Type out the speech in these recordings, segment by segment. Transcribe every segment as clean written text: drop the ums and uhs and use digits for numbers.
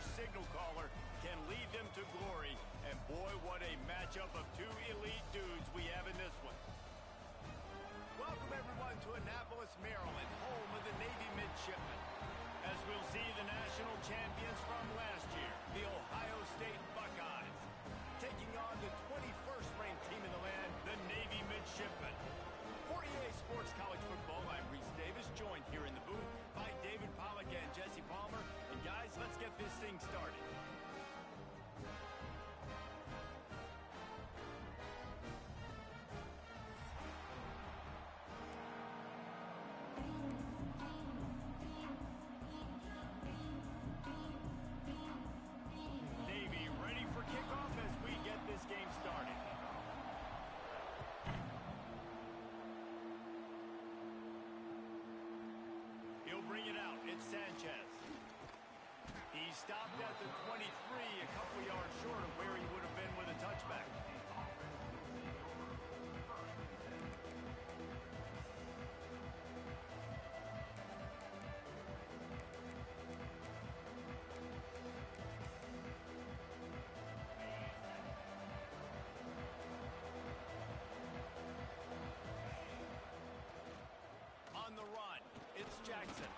their signal caller can lead them to glory. And boy, what a matchup of two elite dudes we have in this one. Welcome, everyone, to Annapolis, Maryland, home of the Navy Midshipmen. As we'll see the national champions from last year, the Ohio State Buckeyes, taking on the 21st ranked team in the land, the Navy Midshipmen. For EA Sports College Football, I'm Reese Davis, joined here in the booth by David Pollack and Jesse Palmer. And guys, let's get this thing started. Navy ready for kickoff as we get this game started. He'll bring it out. It's Sanchez. He stopped at the 23, a couple yards short of where he would have been with a touchback. On the run, it's Jackson.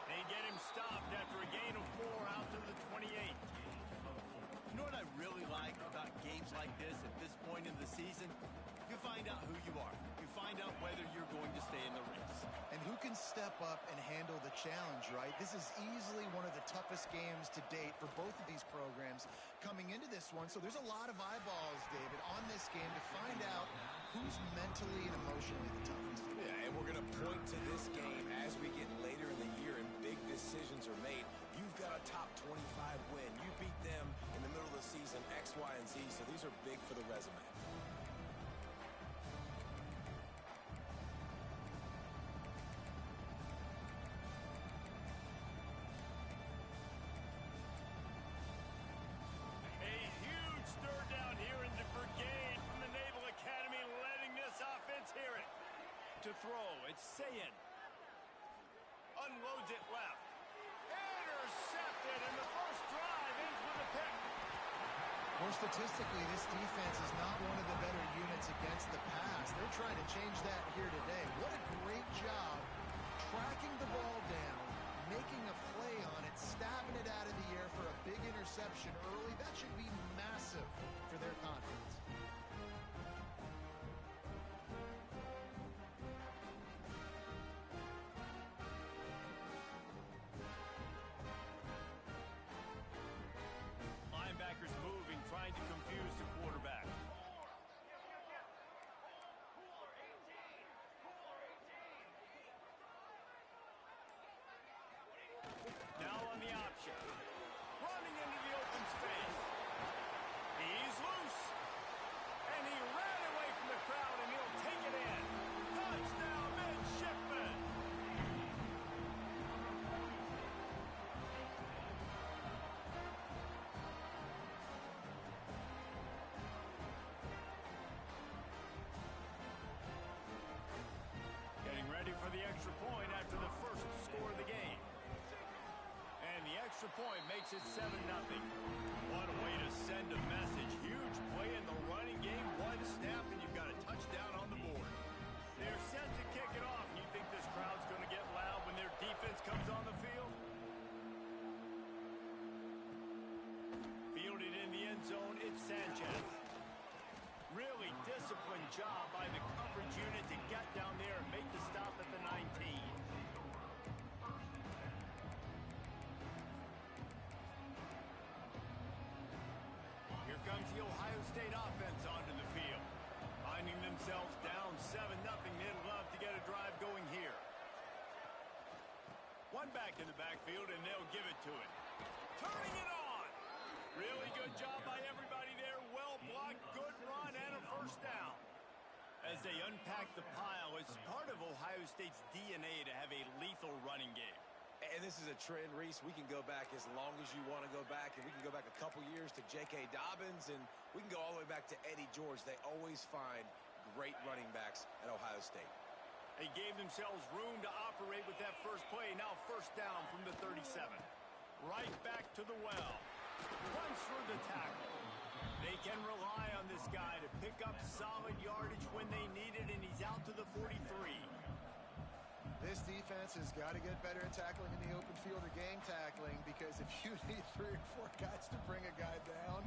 They get him stopped after a gain of 4 out to the 28. You know what I really like about games like this at this point in the season? You find out who you are. You find out whether you're going to stay in the race. And who can step up and handle the challenge, right? This is easily one of the toughest games to date for both of these programs coming into this one. So there's a lot of eyeballs, David, on this game to find out who's mentally and emotionally the toughest. Yeah, and we're going to point to this game as we get later in the year and big decisions are made. You've got a top 25 win. You beat them in the middle of the season, X, Y, and Z. So these are big for the resume. A huge third down here in the brigade from the Naval Academy, letting this offense hear it. To throw, it's Sayin. Unloads it left. Intercepted, and the first drive ends with a pick. More statistically, this defense is not one of the better units against the pass. They're trying to change that here today. What a great job tracking the ball down, making a play on it, stabbing it out of the air for a big interception early. That should be massive for their confidence. Linebackers moving, trying to confuse the quarterback. Now on the option. Running into the open space. He's loose. And he ran away from the crowd, and he'll take it in. Touchdown, Midshipmen. Getting ready for the extra point after the first score of the game. And the extra point makes it 7-0. What a way to send a message. Huge play in the running game. One snap, and you've got a touchdown on the board. They're set to kick it off. You think this crowd's going to get loud when their defense comes on the field? Fielded in the end zone, it's Sanchez. Really disciplined job by the coverage unit to get down there and make the stop at the 19. Here comes the Ohio State offense onto the field. Finding themselves down 7-0, they'd love to get a drive going here. One back in the backfield, and they'll give it to it. Turning it on! Really good job by everybody there. Well blocked, good run, and a first down. As they unpack the pile, it's part of Ohio State's DNA to have a lethal running game. And this is a trend, Reese. We can go back as long as you want to go back, and we can go back a couple years to J.K. Dobbins, and we can go all the way back to Eddie George. They always find great running backs at Ohio State. They gave themselves room to operate with that first play. Now first down from the 37. Right back to the well. Runs through the tackle. They can rely on this guy to pick up solid yardage when they need it, and he's out to the 43. This defense has got to get better at tackling in the open field or game tackling, because if you need 3 or 4 guys to bring a guy down,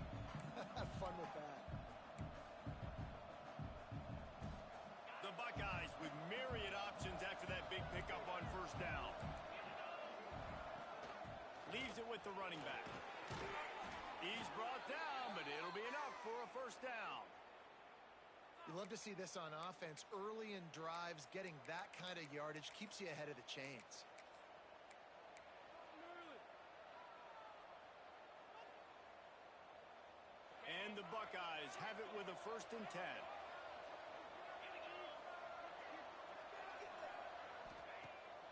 have fun with that. The Buckeyes with myriad options after that big pickup on first down. Leaves it with the running back. He's brought down, but it'll be enough for a first down. You love to see this on offense. Early in drives, getting that kind of yardage keeps you ahead of the chains. And the Buckeyes have it with a 1st and 10.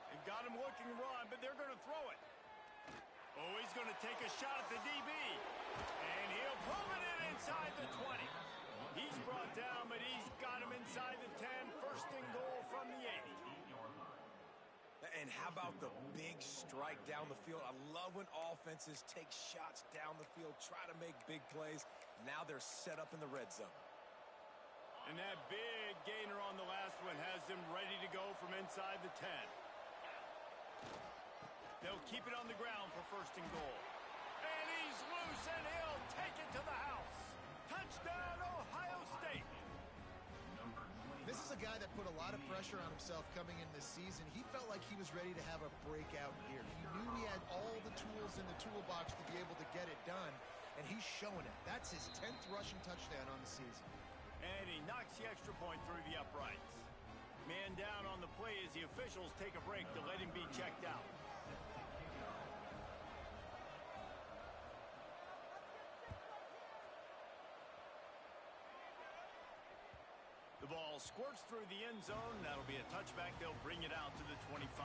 They've got him looking run, but they're going to throw it. Oh, he's going to take a shot at the DB. And he'll pull it in inside the 20. He's brought down, but he's got him inside the 10. 1st and goal from the 8. And how about the big strike down the field? I love when offenses take shots down the field, try to make big plays. Now they're set up in the red zone. And that big gainer on the last one has them ready to go from inside the 10. They'll keep it on the ground for 1st and goal. And he's loose, and he'll take it to the house. Touchdown, Ohio State. This is a guy that put a lot of pressure on himself coming in this season. He felt like he was ready to have a breakout year. He knew he had all the tools in the toolbox to be able to get it done, and he's showing it. That's his 10th rushing touchdown on the season. And he knocks the extra point through the uprights. Man down on the play as the officials take a break to let him be checked out. The ball squirts through the end zone. That'll be a touchback. They'll bring it out to the 25.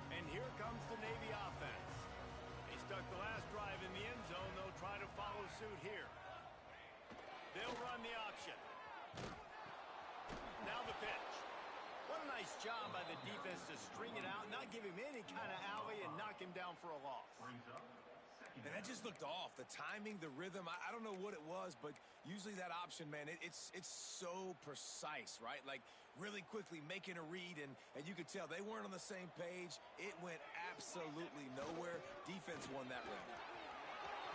And here comes the Navy offense. They stuck the last drive in the end zone. They'll try to follow suit here. They'll run the option. Now the pitch. What a nice job by the defense to string it out, not give him any kind of alley, and knock him down for a loss. And that just looked off. The timing, the rhythm, I don't know what it was, but usually that option, man, it's so precise, right? Like really quickly making a read, and you could tell they weren't on the same page. It went absolutely nowhere. Defense won that round.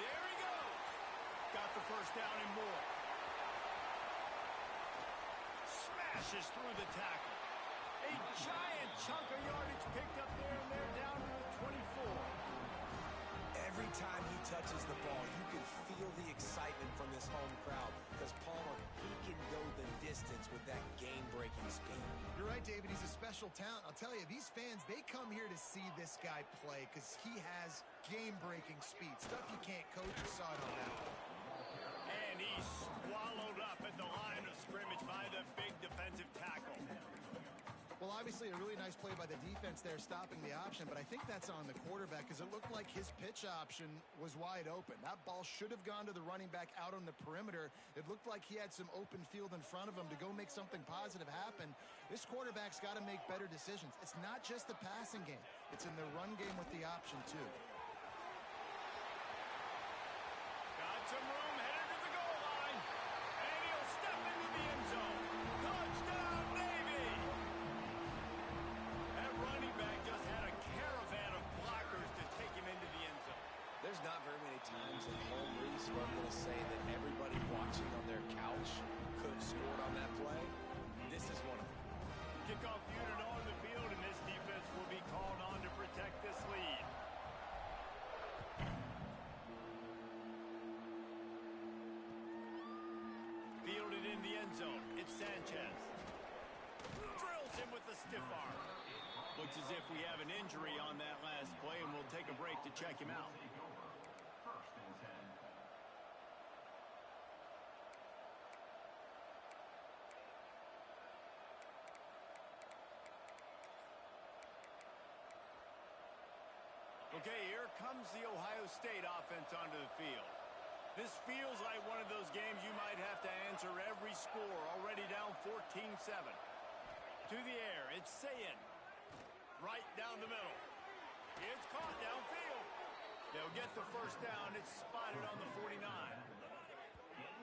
There he goes. Got the first down and more. Smashes through the tackle. A giant chunk of yardage picked up there, and they're down to the 24. Every time he touches the ball, you can feel the excitement from this home crowd, because Palmer, he can go the distance with that game-breaking speed. You're right, David. He's a special talent. I'll tell you, these fans, they come here to see this guy play because he has game-breaking speed. Stuff you can't coach. You saw it on that one. And he's swallowed up at the line of scrimmage by the big defensive tackle. Well, obviously a really nice play by the defense there stopping the option, but I think that's on the quarterback because it looked like his pitch option was wide open. That ball should have gone to the running back out on the perimeter. It looked like he had some open field in front of him to go make something positive happen. This quarterback's got to make better decisions. It's not just the passing game. It's in the run game with the option, too. Got some room, headed to the goal line. And he'll step into the end zone. Touchdown, Navy! That running back just had a caravan of blockers to take him into the end zone. There's not very many times in home, Reese, where I'm going to say that everybody watching on their couch could have scored on that play. This is one of them. Kickoff unit on the field, and this defense will be called on to protect this lead. Fielded in the end zone. It's Sanchez. Drills him with the stiff arm. Looks as if we have an injury on that last play, and we'll take a break to check him out. Okay, here comes the Ohio State offense onto the field. This feels like one of those games you might have to answer every score. Already down 14-7. To the air, it's Sayin. Right down the middle. It's caught downfield. They'll get the first down. It's spotted on the 49.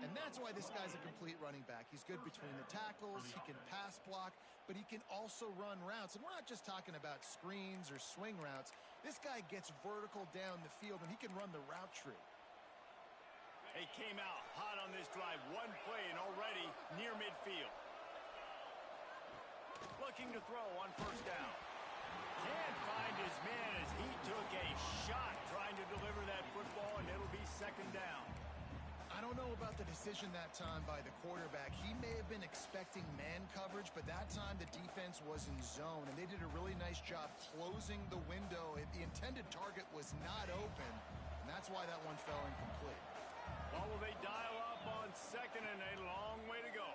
And that's why this guy's a complete running back. He's good between the tackles. He can pass block, but he can also run routes. And we're not just talking about screens or swing routes. This guy gets vertical down the field, and he can run the route tree. He came out hot on this drive. One play and already near midfield. Looking to throw on first down. Can't find his man as he took a shot trying to deliver that football, and it'll be second down. I don't know about the decision that time by the quarterback. He may have been expecting man coverage, but that time the defense was in zone, and they did a really nice job closing the window. The intended target was not open, and that's why that one fell incomplete. Well, will they dial up on second and a long way to go?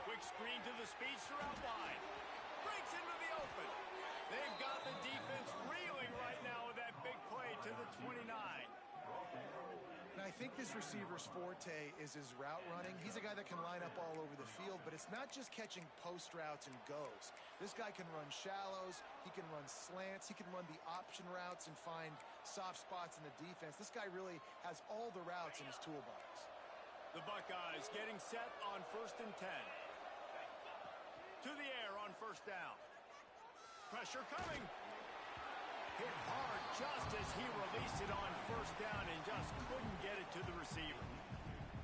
Quick screen to the speedster out wide. Breaks into the open. They've got the defense reeling right now with that big play to the 29. And I think this receiver's forte is his route running. He's a guy that can line up all over the field, but it's not just catching post routes and goes. This guy can run shallows, he can run slants, he can run the option routes and find soft spots in the defense. This guy really has all the routes in his toolbox. The Buckeyes getting set on 1st and 10. To the air on first down. Pressure coming. Hit hard just as he released it on first down and just couldn't get it to the receiver.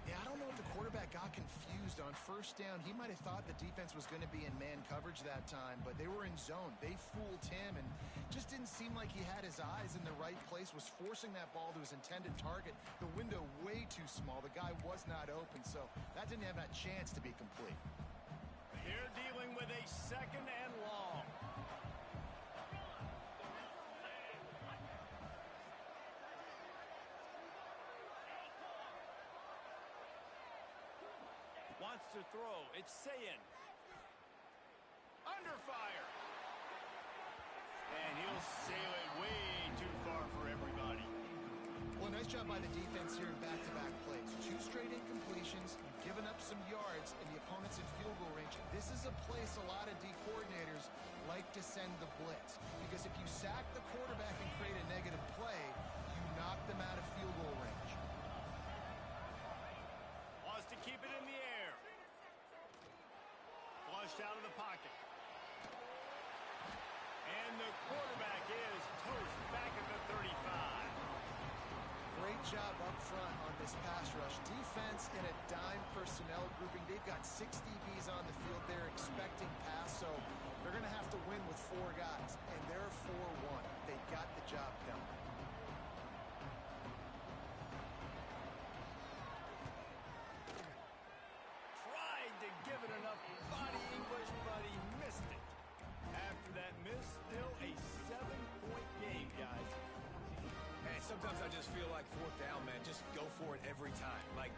Yeah, I don't know if the quarterback got confused on first down. He might have thought the defense was going to be in man coverage that time, but they were in zone. They fooled him and just didn't seem like he had his eyes in the right place, was forcing that ball to his intended target. The window way too small. The guy was not open, so that didn't have that chance to be complete. They're dealing with a second and long. Wants to throw. It's Sayin. Under fire. And he'll sail it way too far for everybody. Well, nice job by the defense here in back-to-back plays. 2 straight incompletions, you've given up some yards, and the opponent's in field goal range. This is a place a lot of D coordinators like to send the blitz, because if you sack the quarterback and create a negative play, you knock them out of field goal range. Wants to keep it in the air. Flushed out of the pocket. And the quarterback is toast back at the 35. Great job up front on this pass rush. Defense in a dime personnel grouping. They've got 6 DBs on the field. They're expecting pass, so they're going to have to win with 4 guys. And they're 4-1. They got the job done. Tried to give it enough body English, but he missed it. After that miss, still a 7-point game, guys. And sometimes I just feel like 4th down, man. Just go for it every time. Like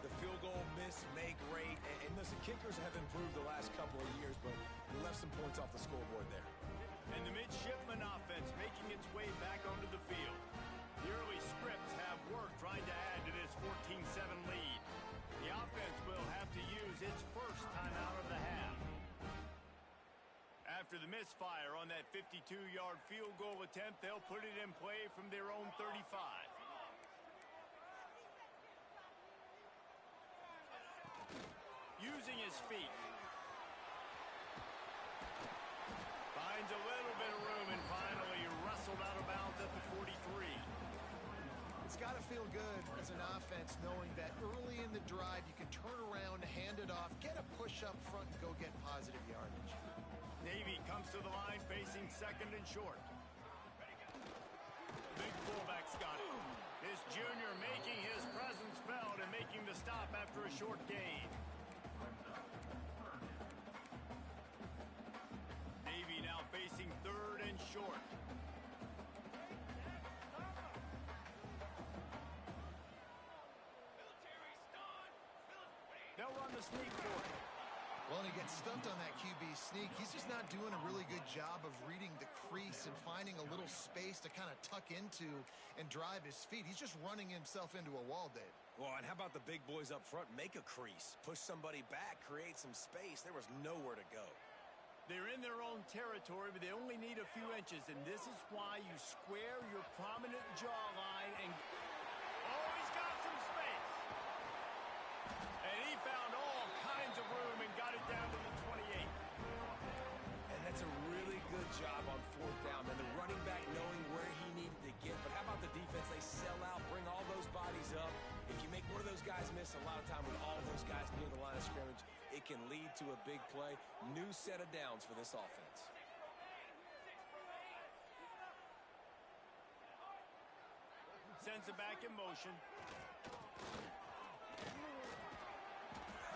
the field goal miss, make great. And listen, kickers have improved the last couple of years, but we left some points off the scoreboard there. And the midshipman offense making its way back onto the field. The early scripts have worked trying to add to this 14-7 lead. The offense will have to use its first timeout of the half. After the misfire on that 52-yard field goal attempt, they'll put it in play from their own 35. Using his feet. Finds a little bit of room and finally wrestled out of bounds at the 43. It's got to feel good as an offense knowing that early in the drive you can turn around, hand it off, get a push up front, and go get positive yardage. Navy comes to the line facing second and short. Big fullback's got it. This junior making his presence felt and making the stop after a short gain. Navy now facing third and short. They'll run the sneak for it. Well, and he gets stuffed on that QB sneak. He's just not doing a really good job of reading the crease and finding a little space to kind of tuck into and drive his feet. He's just running himself into a wall, Dave. Well, and how about the big boys up front? Make a crease. Push somebody back. Create some space. There was nowhere to go. They're in their own territory, but they only need a few inches, and this is why you square your prominent jawline and... Oh, he's got some space. And he found all kinds of room and got it down to the 28. And that's a really good job on fourth down. And the running back knowing where he needed to get. But how about the defense? They sell out, bring all those bodies up. If you make one of those guys miss, a lot of time with all those guys near the line of scrimmage, it can lead to a big play. New set of downs for this offense. Sends it back in motion.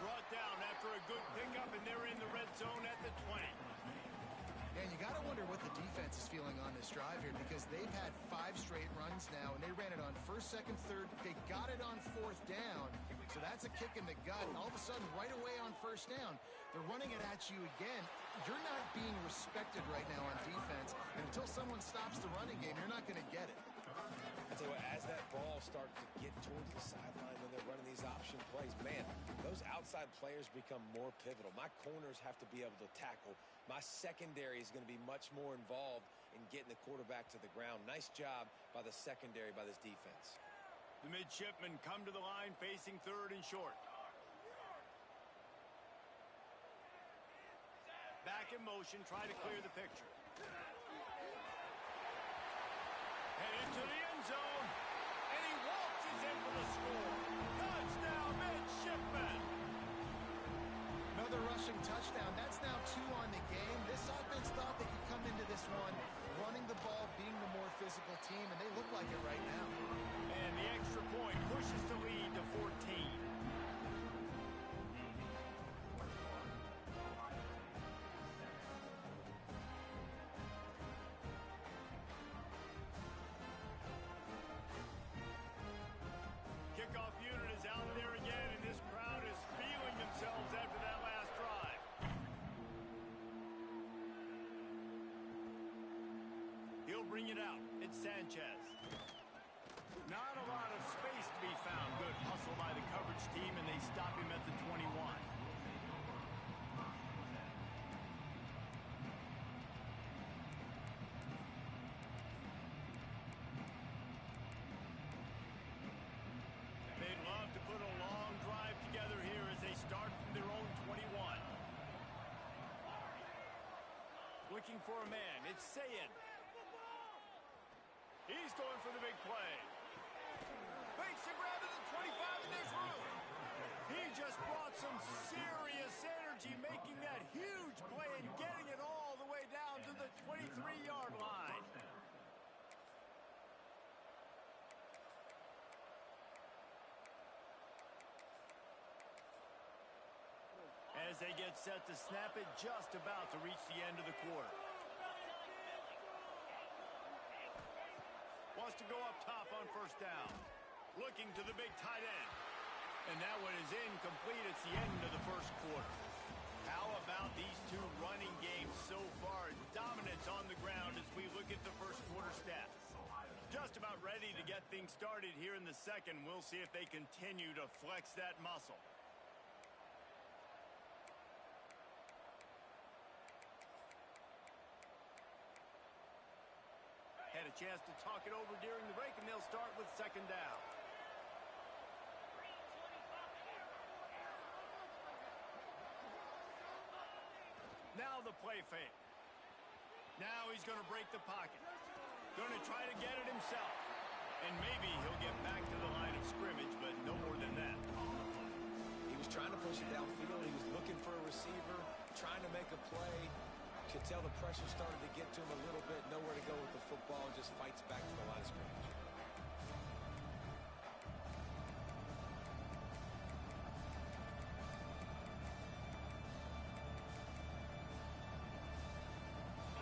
Brought down after a good pickup, and they're in the red zone at the 20. And you got to wonder what the defense is feeling on this drive here, because they've had 5 straight runs now, and they ran it on first, second, third. They got it on fourth down, so that's a kick in the gut. And all of a sudden, right away on first down, they're running it at you again. You're not being respected right now on defense, and until someone stops the running game, you're not going to get it. I tell you what, as that ball starts to get towards the sideline when they're running these option plays, man, those outside players become more pivotal. My corners have to be able to tackle. My secondary is going to be much more involved in getting the quarterback to the ground. Nice job by the secondary, by this defense. The midshipmen come to the line facing third and short. Back in motion, try to clear the picture. Headed to the end zone, and he waltzes in for the score. Touchdown, midshipmen! Another rushing touchdown. That's now 2 on the game. This offense thought they could come into this one running the ball, being the more physical team, and they look like it right now. And the extra point pushes the lead to 14. Kickoff unit is out there again, and this crowd is feeling themselves after that last drive. He'll bring it out. It's Sanchez. Not a lot of space to be found. Good hustle by the coverage team, and they stop him at the 21. They'd love to put a long drive together here as they start from their own 21. Looking for a man. It's Sayed. He's going for the big play. Fakes a grab at the 25, and there's room. He just brought some serious energy, making that huge play and getting it all the way down to the 23-yard line. As they get set to snap it, just about to reach the end of the quarter. Wants to go up top on first down. Looking to the big tight end. And that one is incomplete. It's the end of the first quarter. How about these two running games so far? Dominance on the ground as we look at the first quarter stats. Just about ready to get things started here in the second. We'll see if they continue to flex that muscle. Had a chance to talk it over during the break, and they'll start with second down. Now the play fake. Now he's going to break the pocket. Going to try to get it himself. And maybe he'll get back to the line of scrimmage, but no more than that. He was trying to push it downfield. He was looking for a receiver, trying to make a play. Could tell the pressure started to get to him a little bit. Nowhere to go with the football, and just fights back to the line of scrimmage.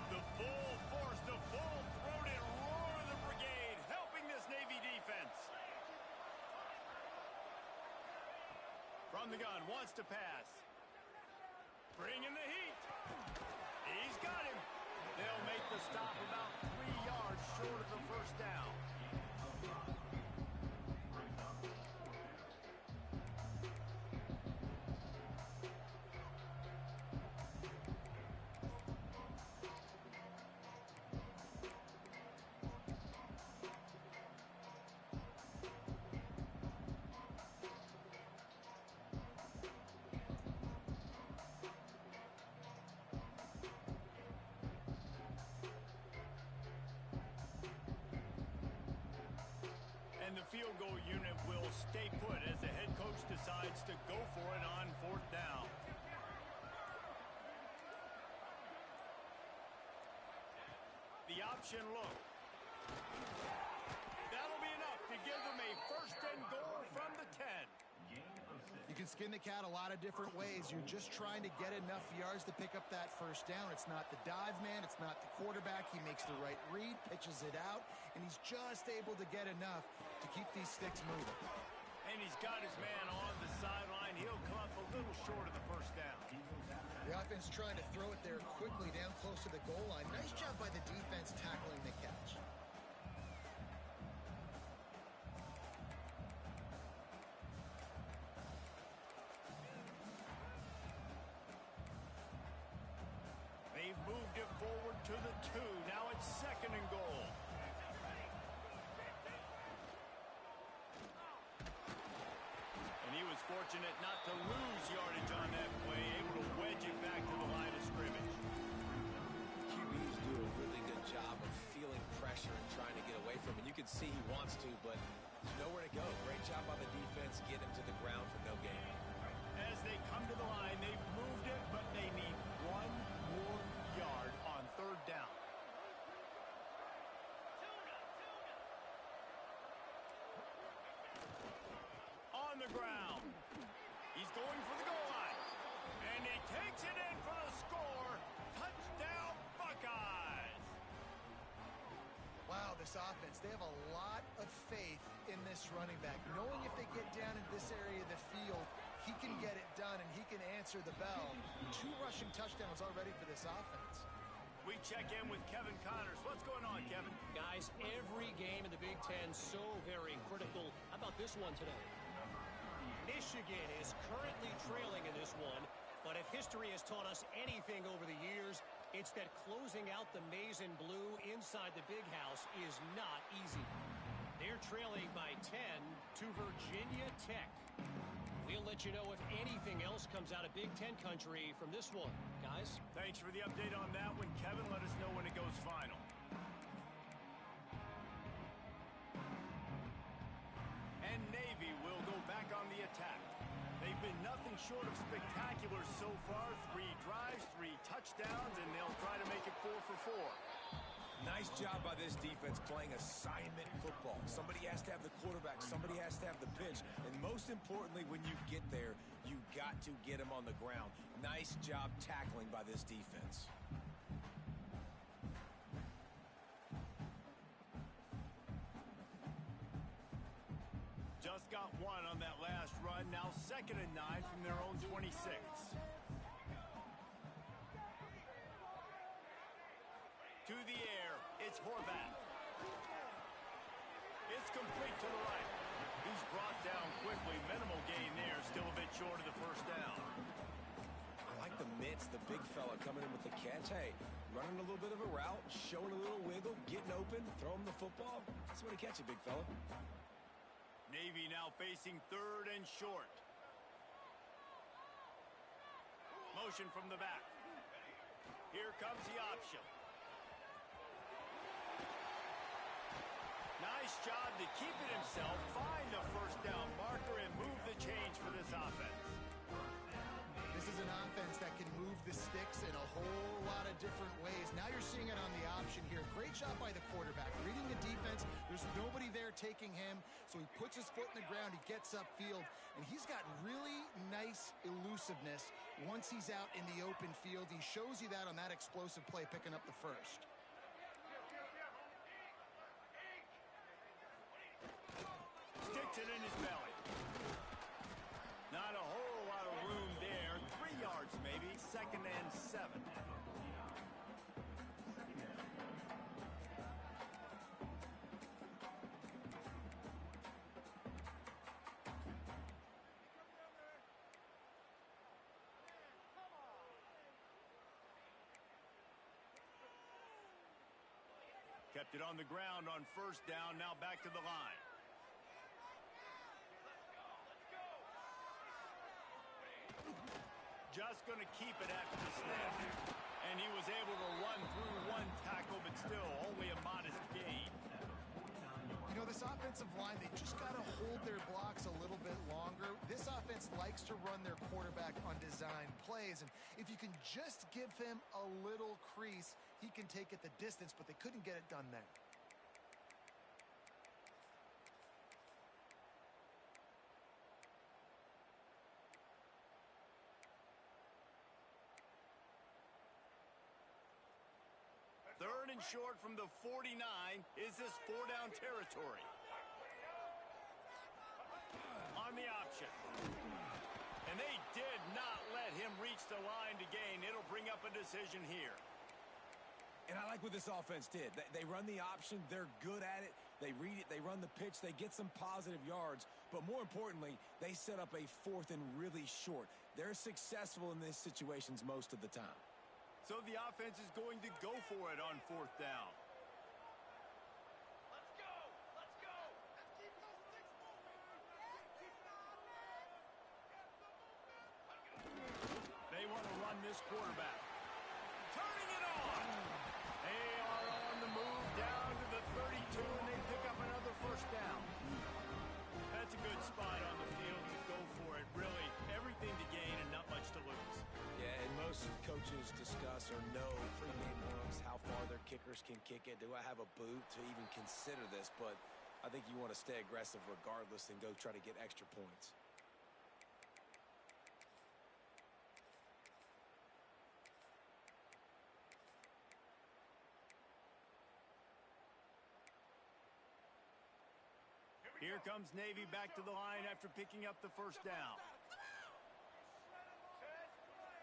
The full force, the full-throated roar of the brigade, helping this Navy defense. From the gun, wants to pass. a stop about 3 yards short of the first down. And the field goal unit will stay put as the head coach decides to go for it on 4th down. The option look. That'll be enough to give them a 1st and goal from the 10. You can skin the cat a lot of different ways. You're just trying to get enough yards to pick up that 1st down. It's not the dive man. It's not the quarterback. He makes the right read, pitches it out, and he's just able to get enough to keep these sticks moving. And he's got his man on the sideline. He'll come up a little short of the 1st down. The offense trying to throw it there quickly down close to the goal line. Nice job by the defense tackling the catch. They've moved it forward to the 2. Now it's 2nd and goal. And he was fortunate not to lose yardage on that play, able to wedge it back to the line of scrimmage. QBs do a really good job of feeling pressure and trying to get away from it. You can see he wants to, but there's nowhere to go. Great job by the defense, get him to the ground for no gain. As they come to the line, they've moved it, but they need 1 more yard on 3rd down. On the ground. He's going for the goal line. And he takes it in for the score. Touchdown, Buckeyes. Wow, this offense, they have a lot of faith in this running back. Knowing if they get down in this area of the field, he can get it done and he can answer the bell. 2 rushing touchdowns already for this offense. We check in with Kevin Connors. What's going on, Kevin? Guys, every game in the Big Ten so very critical. How about this one today? Michigan is currently trailing in this one, but if history has taught us anything over the years, it's that closing out the maize and blue inside the Big House is not easy. They're trailing by 10 to Virginia Tech. We'll let you know if anything else comes out of Big Ten country from this one, guys. Thanks for the update on that one, Kevin. Let us know when it goes final. And Navy will go back on the attack. They've been nothing short of spectacular so far. 3 drives, 3 touchdowns, and they'll try to make it 4 for 4. Nice job by this defense playing assignment football. Somebody has to have the quarterback. Somebody has to have the pitch. And most importantly, when you get there, you got to get him on the ground. Nice job tackling by this defense. Just got 1 on that last run. Now 2nd and 9 from their own 26. To the air, it's Horvath. It's complete to the right. He's brought down quickly. Minimal gain there, still a bit short of the 1st down. I like the mitts, the big fella coming in with the catch. Hey, running a little bit of a route, showing a little wiggle, getting open, throw him the football. That's when he catch it, big fella. Navy now facing 3rd and short. Motion from the back. Here comes the option. Nice job to keep it himself, find the 1st down marker, and move the change for this offense. This is an offense that can move the sticks in a whole lot of different ways. Now you're seeing it on the option here. Great job by the quarterback. Reading the defense, there's nobody there taking him, so he puts his foot in the ground, he gets upfield, and he's got really nice elusiveness once he's out in the open field. He shows you that on that explosive play, picking up the 1st. Sticks it in his belly. Not a whole lot of room there. 3 yards maybe. 2nd and 7. Kept it on the ground on first down, now back to the line. Just going to keep it after the snap. And he was able to run through one tackle, but still only a modest gain. You know, this offensive line, they just got to hold their blocks a little bit longer. This offense likes to run their quarterback on design plays, and if you can just give him a little crease, he can take it the distance, but they couldn't get it done there. Third and short from the 49. Is this four-down territory? On the option. And they did not let him reach the line to gain. It'll bring up a decision here. And I like what this offense did. They run the option. They're good at it. They read it. They run the pitch. They get some positive yards. But more importantly, they set up a fourth and really short. They're successful in these situations most of the time. So the offense is going to go for it on fourth down. Let's go! Let's go! Let's keep those sticks moving! They want to run this quarterback. Turning it on! They are on the move down to the 32, and they pick up another first down. That's a good spot on the field to go for it. Really, everything to gain and not much to lose. Yeah, and most coaches discuss or know pregame looks, how far their kickers can kick it. Do I have a boot to even consider this? But I think you want to stay aggressive regardless and go try to get extra points. Here comes Navy back to the line after picking up the first down.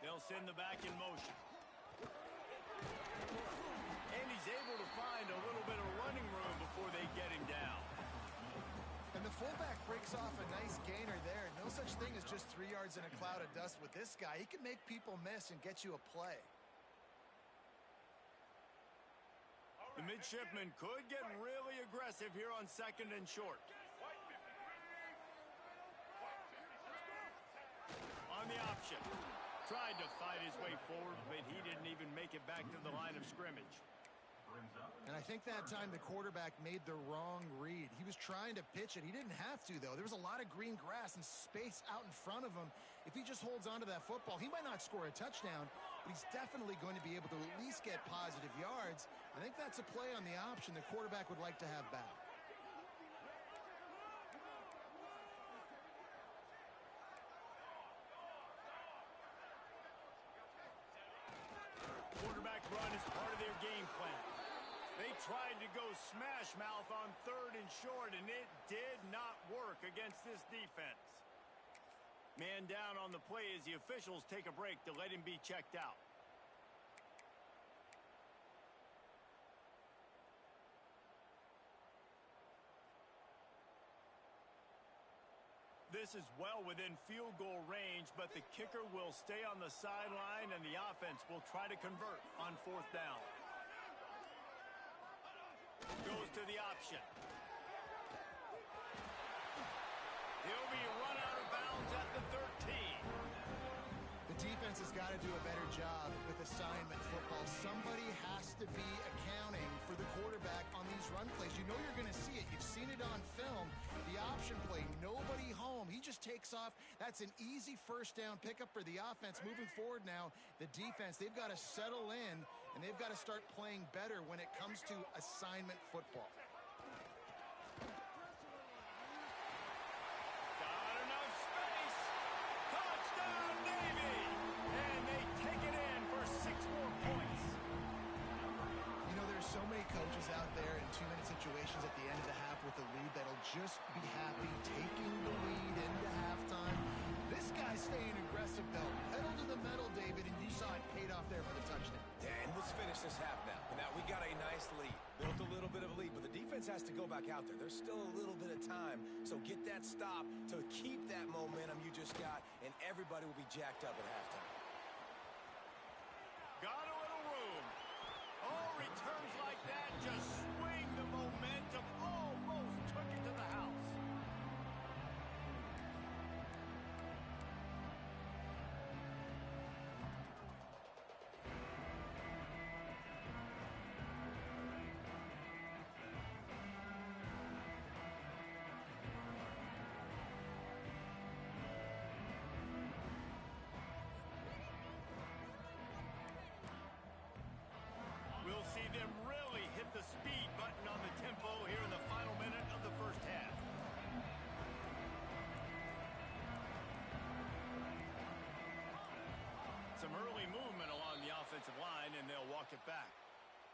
They'll send the back in motion. And he's able to find a little bit of running room before they get him down. And the fullback breaks off a nice gainer there. No such thing as just 3 yards in a cloud of dust with this guy. He can make people miss and get you a play. The midshipman could get really aggressive here on second and short. On the option. Tried to fight his way forward, but he didn't even make it back to the line of scrimmage. And I think that time the quarterback made the wrong read. He was trying to pitch it. He didn't have to, though. There was a lot of green grass and space out in front of him. If he just holds on to that football, he might not score a touchdown, but he's definitely going to be able to at least get positive yards. I think that's a play on the option the quarterback would like to have back. Quarterback run is part of their game plan. They tried to go smash mouth on third and short, and it did not work against this defense. Man down on the play as the officials take a break to let him be checked out. This is well within field goal range, but the kicker will stay on the sideline, and the offense will try to convert on fourth down. Goes to the option. He'll be run out of bounds at the 13. The defense has got to do a better job with assignment football. Somebody has to be accounting for the quarterback on these run plays. You know you're going to see it. You've seen it on film. The option play, nobody home. He just takes off. That's an easy first down pickup for the offense. Moving forward now, the defense, they've got to settle in, and they've got to start playing better when it comes to assignment football. Got enough space. Touchdown, Navy! And they take it in for 6 more points. You know, there's so many coaches out there in 2-minute situations at the end of the half with a lead that'll just be happy taking the lead into halftime. This guy's staying aggressive, though. Pedal to the metal, David, and you saw it paid off there for the touchdown. Yeah, and let's finish this half now. Now, we got a nice lead. Built a little bit of a lead, but the defense has to go back out there. There's still a little bit of time, so get that stop to keep that momentum you just got, and everybody will be jacked up at halftime. Got a little room. Oh, returns like that just swing the speed button on the tempo here in the final minute of the first half. Some early movement along the offensive line, and they'll walk it back.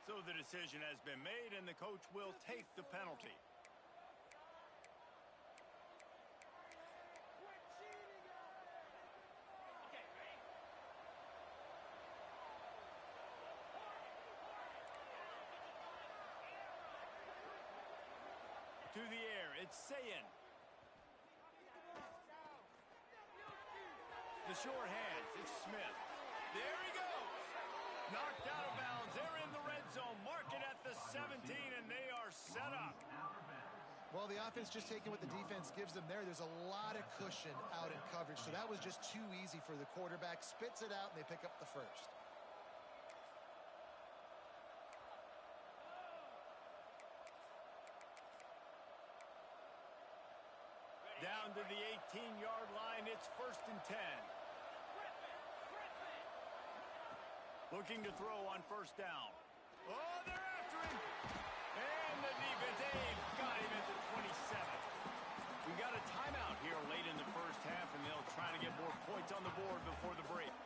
So the decision has been made, and the coach will take the penalty. To the air, it's Sayin. The short hands, it's Smith. There he goes. Knocked out of bounds. They're in the red zone. Mark it at the 17, and they are set up. Well, the offense just taking what the defense gives them there. There's a lot of cushion out in coverage, so that was just too easy for the quarterback. Spits it out, and they pick up the first. Down to the 18-yard line, it's 1st and 10. Looking to throw on 1st down. Oh, they're after him. And the defense, they've got him at the 27. We got a timeout here late in the first half, and they'll try to get more points on the board before the break.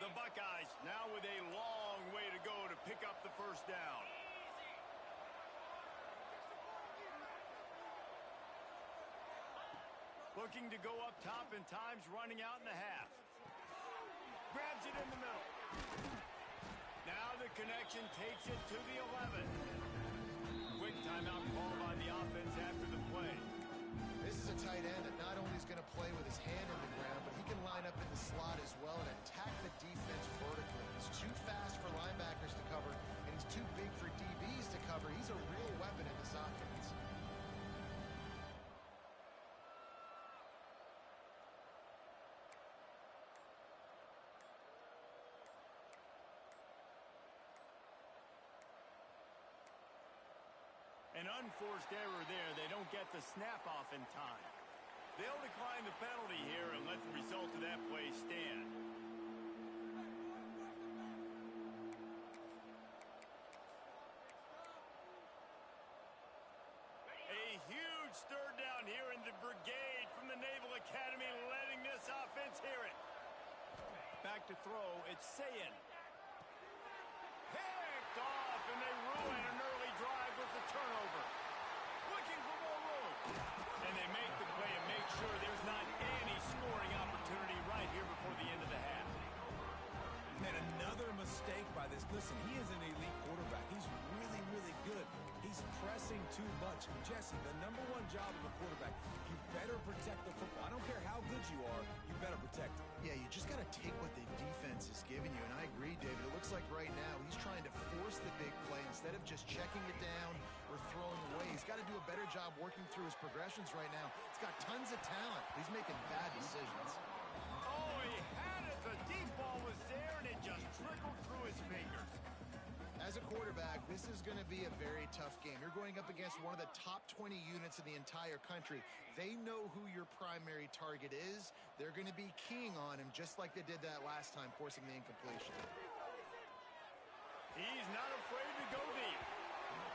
The Buckeyes now with a long way to go to pick up the 1st down. Looking to go up top, and time's running out in the half. Grabs it in the middle. Now the connection takes it to the 11. Quick timeout call by the offense after the play. This is a tight end that not only is going to play with his hand in the ground, but he can line up in the slot as well and attack the defense vertically. He's too fast for linebackers to cover, and he's too big for DBs to cover. He's a real weapon in this offense. An unforced error there. They don't get the snap off in time. They'll decline the penalty here and let the result of that play stand. A huge third down here in the brigade from the Naval Academy, letting this offense hear it. Back to throw, it's Sayin. Picked off, and they ruin an early drive with the turnover. Looking for more room. And they make the play and make sure there's not any scoring opportunity right here before the end of the half. And another mistake by this. Listen, he is an elite quarterback. He's really, really good. He's pressing too much. Jesse, the number one job of a quarterback, you better protect the football. I don't care how good you are, you better protect it. Yeah, you just got to take what the defense is giving you, and I agree, David. It looks like right now he's trying to force the big play instead of just checking it down or throwing away. He's got to do a better job working through his progressions right now. He's got tons of talent. He's making bad decisions. Oh, he had it. The deep ball was there, and it just trickled through his fingers. As a quarterback, this is going to be a very tough game. You're going up against one of the top 20 units in the entire country. They know who your primary target is. They're going to be keying on him just like they did that last time, forcing the incompletion. He's not afraid to go deep.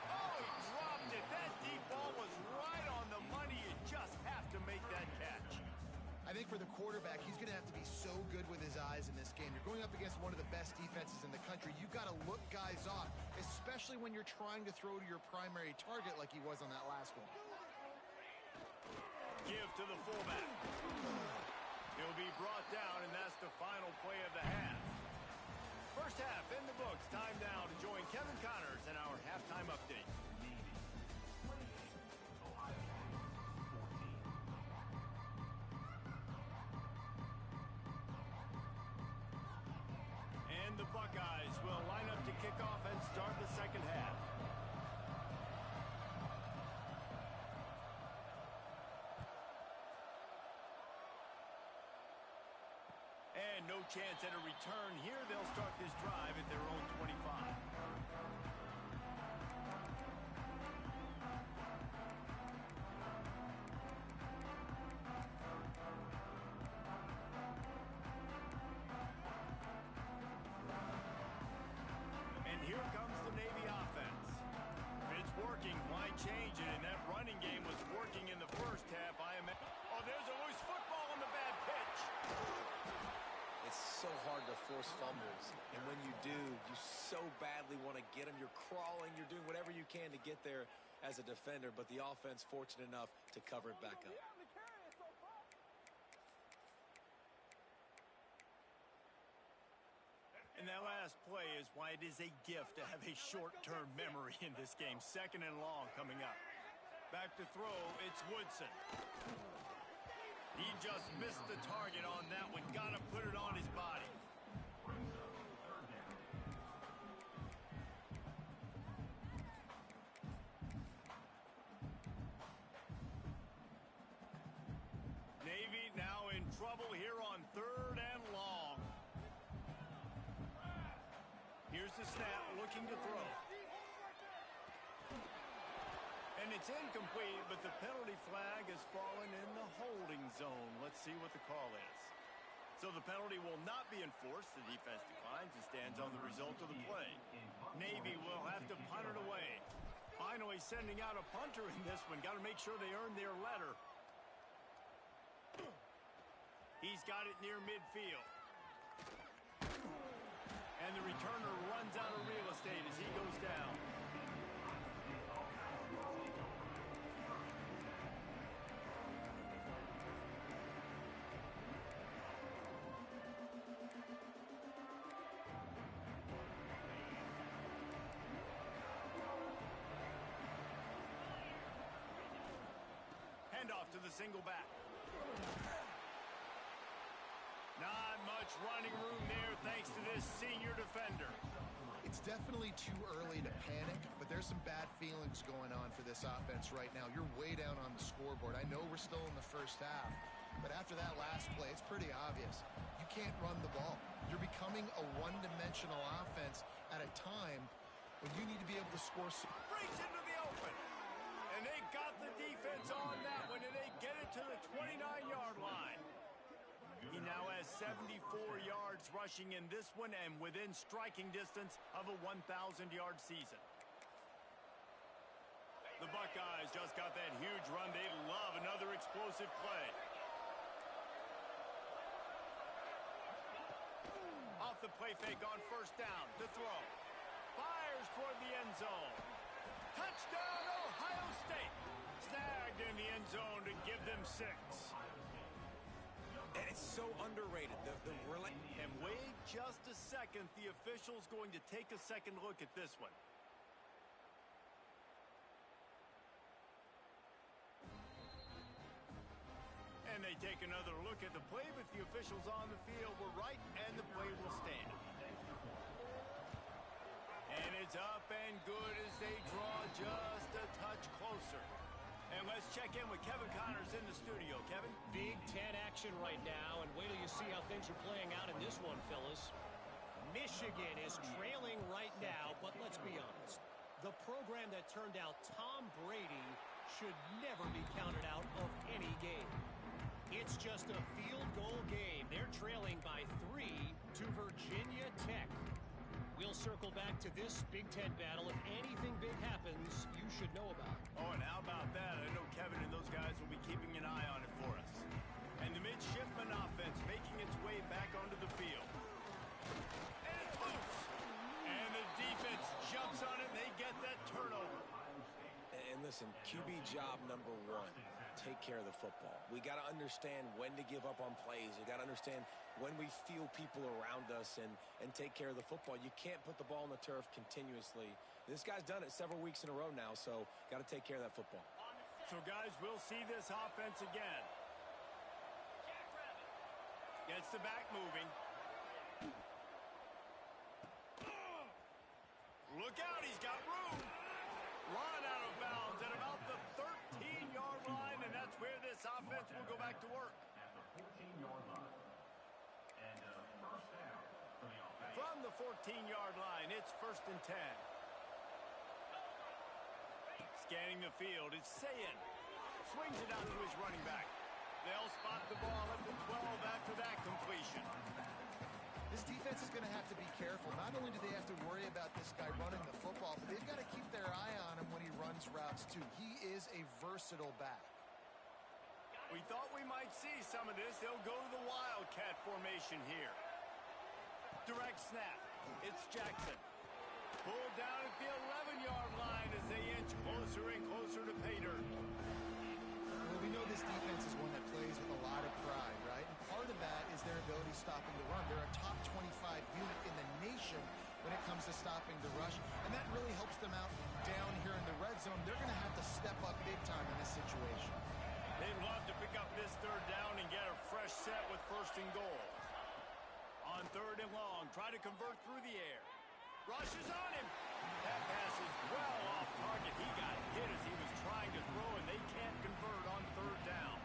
Oh, he dropped it. That deep ball was right on the money. You just have to make that catch. I think for the quarterback, he's going to have to be so good with his eyes in this game. You're going up against one of the best defenses in the country. You've got to look guys off, especially when you're trying to throw to your primary target like he was on that last one. Give to the fullback. He'll be brought down, and that's the final play of the half. First half in the books. Time now to join Kevin Connors in our halftime update. And the Buckeyes will line up to kick off and start the second half. And no chance at a return here. They'll start this drive at their own 25. might change it, and that running game was working in the first half. Oh, there's a loose football on the bad pitch. It's so hard to force fumbles, and when you do, you so badly want to get them. You're crawling, you're doing whatever you can to get there as a defender, but the offense fortunate enough to cover it back up. And that last play is why it is a gift to have a short-term memory in this game. 2nd and long coming up. Back to throw, it's Woodson. He just missed the target on that one. Got to put it on his body. Navy now in trouble here on 3rd and long. Here's the snap, looking to throw. And it's incomplete, but the penalty flag has fallen in the holding zone. Let's see what the call is. So the penalty will not be enforced. The defense declines and stands on the result of the play. Navy will have to punt it away. Finally sending out a punter in this one. Got to make sure they earn their letter. He's got it near midfield. And the returner runs out of real estate as he goes down. Handoff to the single back. Not much running room there thanks to this senior defender. It's definitely too early to panic, but there's some bad feelings going on for this offense right now. You're way down on the scoreboard. I know we're still in the first half, but after that last play, it's pretty obvious. You can't run the ball. You're becoming a one-dimensional offense at a time when you need to be able to score. Breaks into the open. And they got the defense on that one, and they get it to the 29-yard line. He now has 74 yards rushing in this one and within striking distance of a 1,000-yard season. The Buckeyes just got that huge run. They love another explosive play. Off the play fake on 1st down to throw. Fires toward the end zone. Touchdown, Ohio State. Snagged in the end zone to give them 6. And it's so underrated. And wait just a second. The official's going to take a second look at this one. And they take another look at the play, but the officials on the field were right, and the play will stand. And it's up and good as they draw just a touch closer. And let's check in with Kevin Connors in the studio. Kevin? Big Ten action right now, and wait till you see how things are playing out in this one, fellas. Michigan is trailing right now, but let's be honest. The program that turned out Tom Brady should never be counted out of any game. It's just a field goal game. They're trailing by 3 to Virginia Tech. We'll circle back to this Big Ten battle. If anything big happens, you should know about it. Oh, and how about that? I know Kevin and those guys will be keeping an eye on it for us. And the midshipman offense making its way back onto the field. And it's loose. And the defense jumps on it, and they get that turnover. And listen, QB job number 1, take care of the football. We got to understand when to give up on plays. We got to understand when we feel people around us and take care of the football. You can't put the ball on the turf continuously. This guy's done it several weeks in a row now, so got to take care of that football. So, guys, we'll see this offense again. Gets the back moving. Look out, he's got room. Run out of bounds at about the 13-yard line, and that's where this offense will go back to work. From the 14-yard line, it's 1st and 10. Scanning the field, it's Sayin. Swings it out to his running back. They'll spot the ball at the 12 after that completion. This defense is going to have to be careful. Not only do they have to worry about this guy running the football, but they've got to keep their eye on him when he runs runs routes, too. He is a versatile back. We thought we might see some of this. They'll go to the Wildcat formation here. Direct snap. It's Jackson. Pulled down at the 11-yard line as they inch closer and closer to pay dirt. Well, we know this defense is one that plays with a lot of pride, right? And part of that is their ability stopping the run. They're a top 25 unit in the nation when it comes to stopping the rush, and that really helps them out down here in the red zone. They're going to have to step up big time in this situation. They'd love to pick up this third down and get a fresh set with first and goal. On third and long, try to convert through the air. Rushes on him. That pass is well off target. He got hit as he was trying to throw, and they can't convert on third down.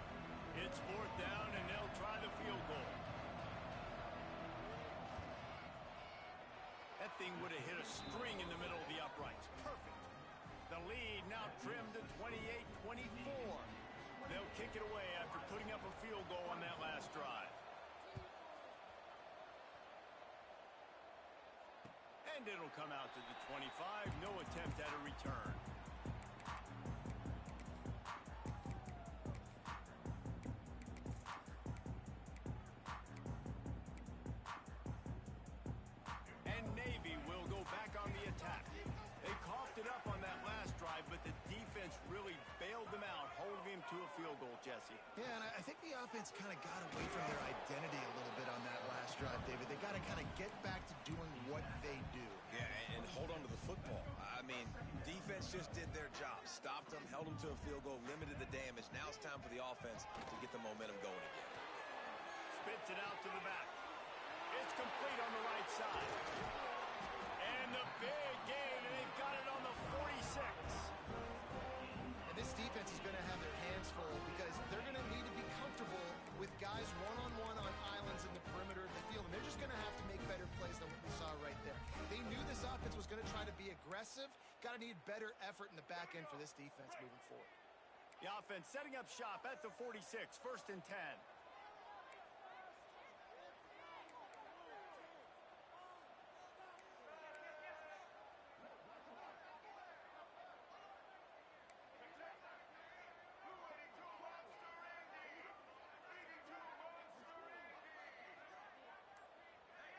It's fourth down, and they'll try the field goal. That thing would have hit a string in the middle of the uprights. Perfect. The lead now trimmed to 28-24. They'll kick it away after putting up a field goal on that last drive. And it'll come out to the 25. No attempt at a return. And Navy will go back on the attack. They coughed it up on that last drive, but the defense really bailed them out, holding him to a field goal, Jesse. Yeah, and I think the offense kind of got away from their identity a little bit on that last drive, David. They got to kind of get back to doing what they do. Yeah, and hold on to the football. I mean, defense just did their job. Stopped them, held them to a field goal, limited the damage. Now it's time for the offense to get the momentum going again. Spits it out to the back. It's complete on the right side. And the big gain, and they've got it on the 46. And this defense is going to have their hands full because they're going to need to be comfortable with guys one-on-one on islands in the perimeter of the field. And they're just going to have to make better plays than what we saw right there. They knew this offense was going to try to be aggressive. Got to need better effort in the back end for this defense moving forward. The offense setting up shop at the 46, first and 10.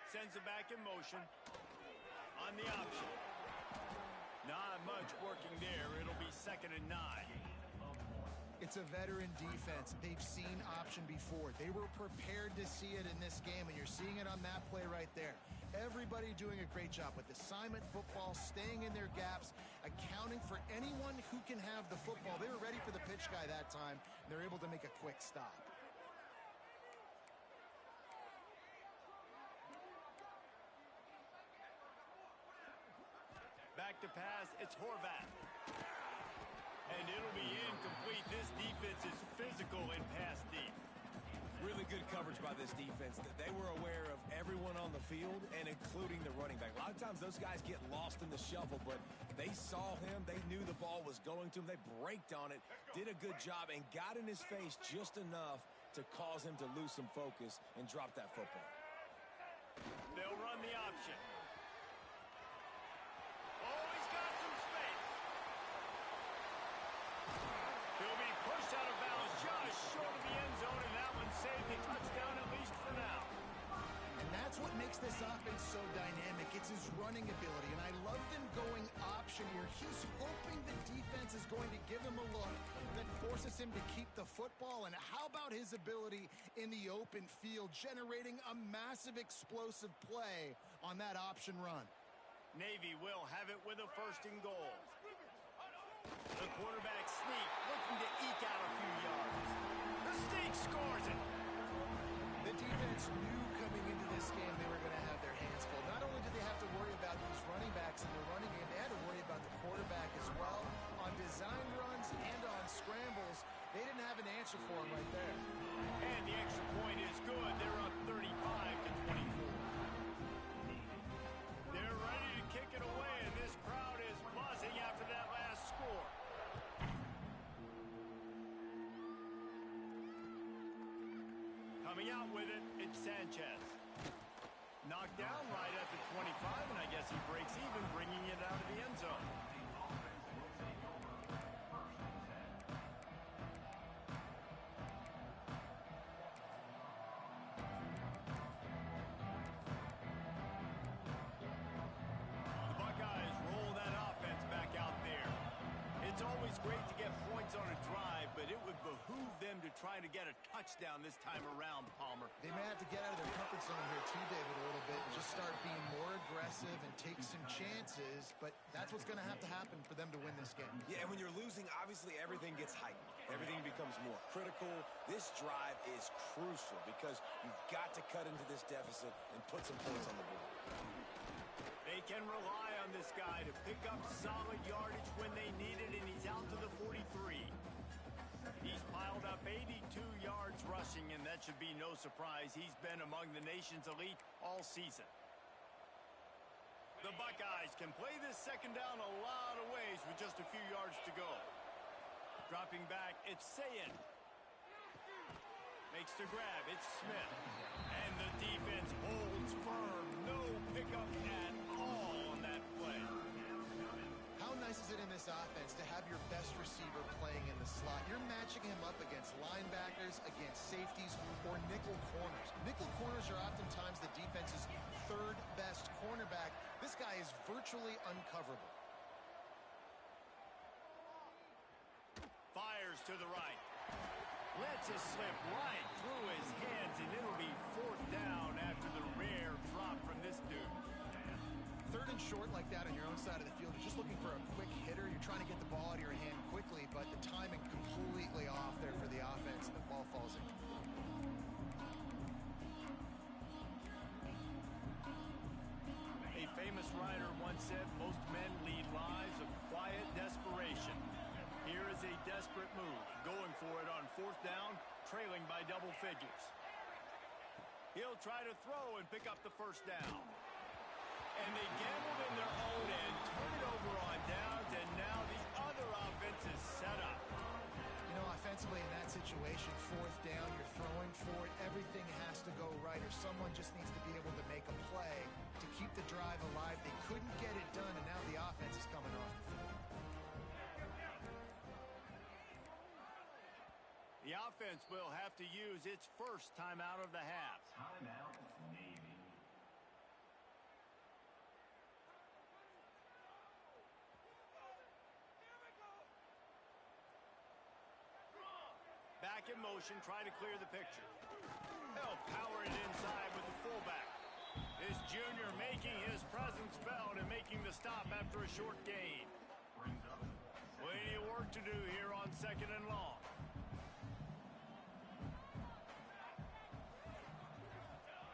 Sends it back in motion. On the option. Not much working there. It'll be second and 9. It's a veteran defense. They've seen option before. They were prepared to see it in this game, and you're seeing it on that play right there. Everybody doing a great job with assignment football, staying in their gaps, accounting for anyone who can have the football. They were ready for the pitch guy that time, and they're able to make a quick stop. Back to pass, it's Horvath. And it'll be incomplete. This defense is physical and pass deep. Really good coverage by this defense. They were aware of everyone on the field and including the running back. A lot of times those guys get lost in the shuffle, but they saw him. They knew the ball was going to him. They braked on it, did a good job, and got in his face just enough to cause him to lose some focus and drop that football. They'll run the option. Oh, he's got some space. He'll be pushed out of bounds just short of the end zone, and that one saved a touchdown at least for now. And that's what makes this offense so dynamic. It's his running ability, and I love them going option here. He's hoping the defense is going to give him a look that forces him to keep the football. And how about his ability in the open field, generating a massive explosive play on that option run? Navy will have it with a first and goal. The quarterback sneak, looking to eke out a few yards. The sneak scores it. The defense knew coming into this game they were going to have their hands full. Not only did they have to worry about these running backs in the running game, they had to worry about the quarterback as well. On design runs and on scrambles, they didn't have an answer for him right there. And the extra point is good. They're up 35-24. They're ready to kick it away, and this crowd is buzzing after that last score. Coming out with it, it's Sanchez. Knocked down right at the 25, and I guess he breaks even, bringing it out of the end zone. It's always great to get points on a drive, but it would behoove them to try to get a touchdown this time around, Palmer. They may have to get out of their comfort zone here too, David, a little bit and just start being more aggressive and take some chances, but that's what's going to have to happen for them to win this game. Yeah, and when you're losing, obviously everything gets heightened. Everything becomes more critical. This drive is crucial because you've got to cut into this deficit and put some points on the board. They can rely on this guy to pick up solid yardage when they need it, and he's out to the 43. He's piled up 82 yards rushing, and that should be no surprise. He's been among the nation's elite all season. The Buckeyes can play this second down a lot of ways with just a few yards to go. Dropping back, it's Sayin. Makes the grab, it's Smith. And the defense holds firm. No pickup at all on that play. How nice is it in this offense to have your best receiver playing in the slot? You're matching him up against linebackers, against safeties, or nickel corners. Nickel corners are oftentimes the defense's third best cornerback. This guy is virtually uncoverable. Fires to the right. Lets it slip right through his hands, and it'll be fourth down after the rare drop from this dude. Third and short like that on your own side of the field. You're just looking for a quick hitter. You're trying to get the ball out of your hand quickly, but the timing completely off there for the offense, and the ball falls in. A famous writer once said, most men lead lives of quiet desperation. Here is a desperate move, going for it on fourth down, trailing by double figures. He'll try to throw and pick up the first down. And they gambled in their own end, turn it over on downs, and now the other offense is set up. You know, offensively in that situation, fourth down, you're throwing for it, everything has to go right, or someone just needs to be able to make a play to keep the drive alive. They couldn't get it done, and now the offense is coming off the field. The offense will have to use its first timeout of the half. Timeout, Navy. Back in motion, try to clear the picture. They'll power it inside with the fullback. This junior making his presence felt and making the stop after a short gain. Plenty of work to do here on second and long.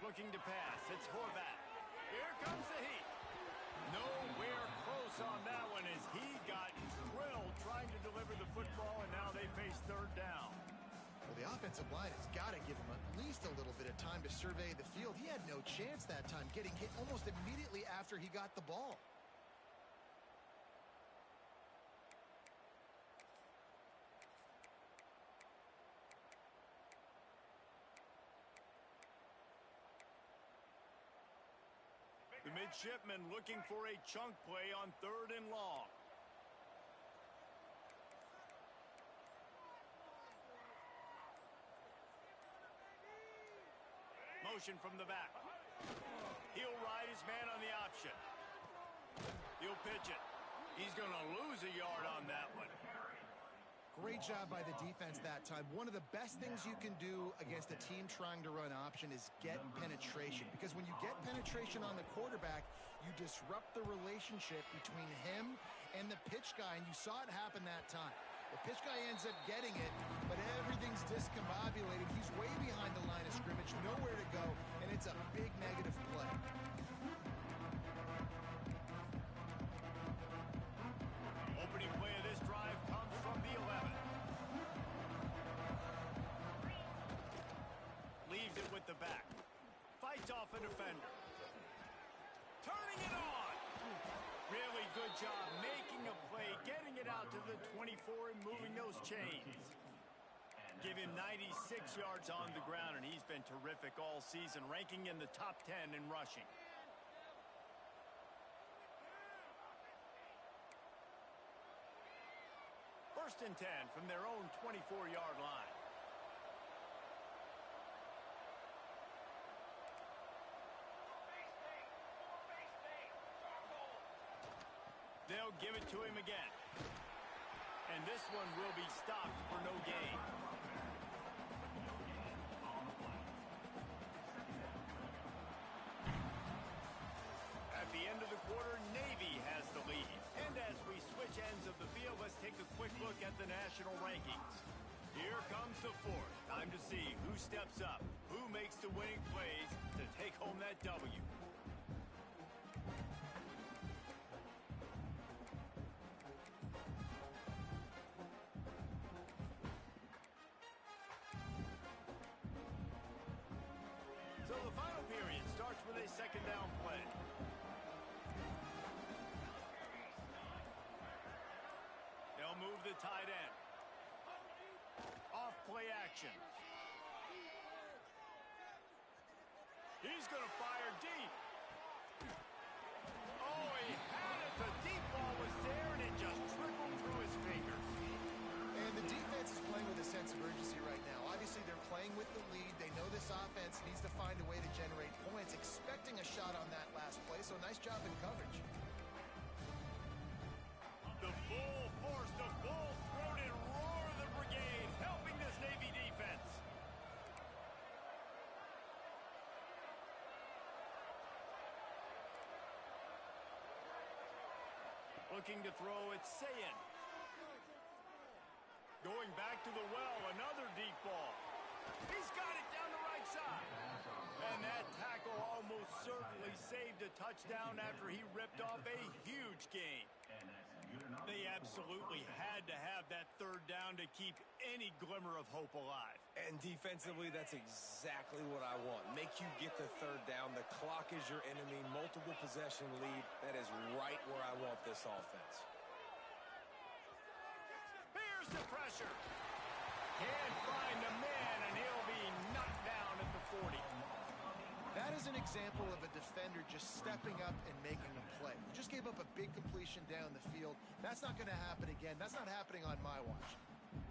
Looking to pass, it's Horvath. Here comes the heat. Nowhere close on that one as he got drilled trying to deliver the football, and now they face third down. Well, the offensive line has got to give him at least a little bit of time to survey the field. He had no chance that time, getting hit almost immediately after he got the ball. The midshipman looking for a chunk play on third and long. Motion from the back. He'll ride his man on the option. He'll pitch it. He's going to lose a yard on that one. Great job by the defense that time. One of the best things you can do against a team trying to run option is get penetration. Because when you get penetration on the quarterback, you disrupt the relationship between him and the pitch guy. And you saw it happen that time. The pitch guy ends up getting it, but everything's discombobulated. He's way behind the line of scrimmage, nowhere to go, and it's a big negative play. Opening play of this drive comes from the 11. Leaves it with the back. Fights off a defender. Turning it on. Really good job making a play, getting it out to the 24 and moving those chains. Give him 96 yards on the ground, and he's been terrific all season, ranking in the top 10 in rushing. First and 10 from their own 24-yard line. They'll give it to him again. And this one will be stopped for no gain. At the end of the quarter, Navy has the lead. And as we switch ends of the field, let's take a quick look at the national rankings. Here comes the fourth. Time to see who steps up, who makes the winning plays to take home that W. So the final period starts with a second down play. They'll move the tight end. Off play action. He's going to fire deep. Oh, he had it. The deep ball was there, and it just trickled through his fingers. And the defense is playing with a sense of urgency right now. Obviously, they're playing with the lead. They know this offense needs to find a way to generate points, expecting a shot on that last play, so nice job in coverage. The full force, the full-throated roar of the brigade, helping this Navy defense. Looking to throw, it's Sayin. Going back to the well, another deep ball. He's got it down the right side. And that tackle almost certainly saved a touchdown after he ripped off a huge gain. They absolutely had to have that third down to keep any glimmer of hope alive. And defensively, that's exactly what I want. Make you get the third down. The clock is your enemy. Multiple possession lead. That is right where I want this offense. Here's the pressure. Can't find the man, and he'll be knocked down at the 40. That is an example of a defender just stepping up and making a play. You just gave up a big completion down the field. That's not going to happen again. That's not happening on my watch.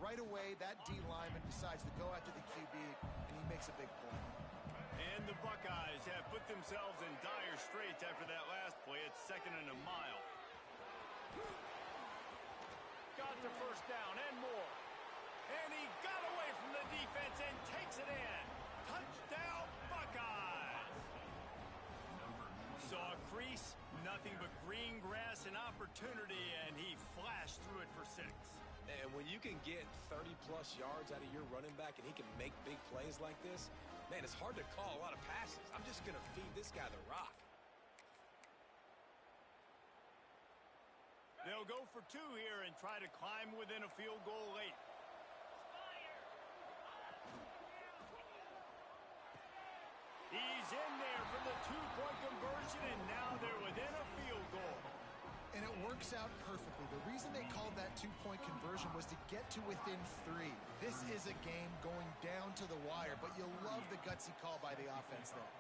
Right away, that D lineman decides to go after the QB, and he makes a big play. And the Buckeyes have put themselves in dire straits after that last play. It's second and a mile. Got the first down and more. And he got away from the defense and takes it in. Touchdown, Buckeyes! Saw a crease, nothing but green grass and opportunity, and he flashed through it for 6. And when you can get 30-plus yards out of your running back and he can make big plays like this, man, it's hard to call a lot of passes. I'm just going to feed this guy the rock. They'll go for 2 here and try to climb within a field goal late. He's in there for the 2-point conversion, and now they're within a field goal. And it works out perfectly. The reason they called that 2-point conversion was to get to within 3. This is a game going down to the wire, but you'll love the gutsy call by the offense there.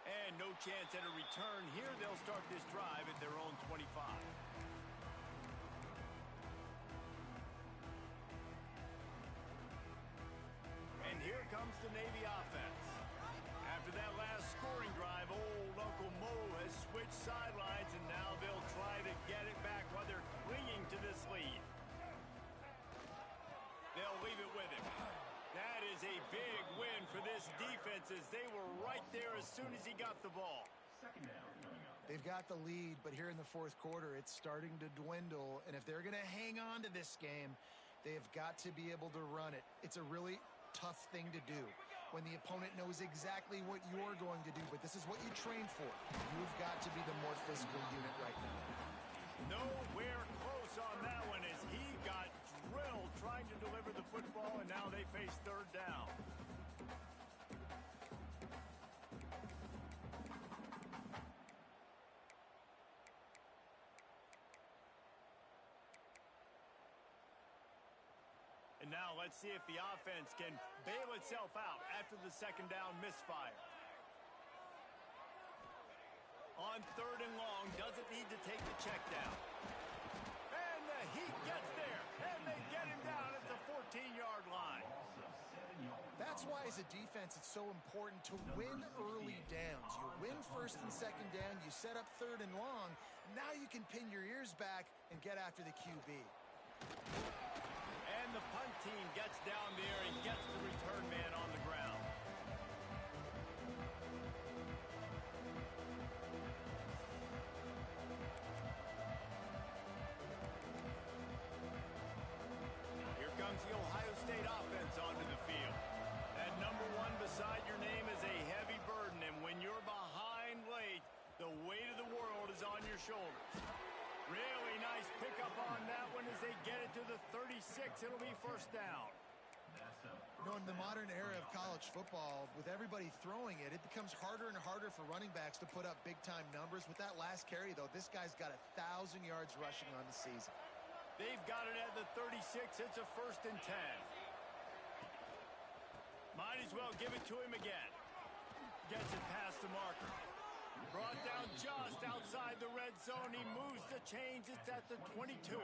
And no chance at a return here. They'll start this drive at their own 25. And here comes the Navy offense. After that last scoring drive, old Uncle Mo has switched sidelines, and now they'll try to get it back while they're clinging to this lead. They'll leave it with him. That is a big win for this defense, as they were right there as soon as he got the ball. They've got the lead, but here in the fourth quarter, it's starting to dwindle. And if they're going to hang on to this game, they've got to be able to run it. It's a really tough thing to do when the opponent knows exactly what you're going to do, but this is what you train for. You've got to be the more physical unit right now. Nowhere close on that one, as he got drilled trying to deliver the football, and now they face third down. And now let's see if the offense can bail itself out after the second down misfire. On third and long, doesn't need to take the check down. And the Heat gets there, and they get him down at the 14-yard line. That's why, as a defense, it's so important to win early downs. You win first and second down, you set up third and long. Now you can pin your ears back and get after the QB. And the punt team gets down there and gets the return man on the ground. Here comes the Ohio State offense onto the field. That number 1 beside your name is a heavy burden, and when you're behind late, the weight of the world is on your shoulders. Really nice pickup on that one as they get it to the 36. It'll be first down. You know, in the modern era of college football, with everybody throwing it, it becomes harder and harder for running backs to put up big-time numbers. With that last carry, though, this guy's got 1,000 yards rushing on the season. They've got it at the 36. It's a first and 10. Might as well give it to him again. Gets it past the marker. Brought down just outside the red zone. He moves the chains. It's at the 22.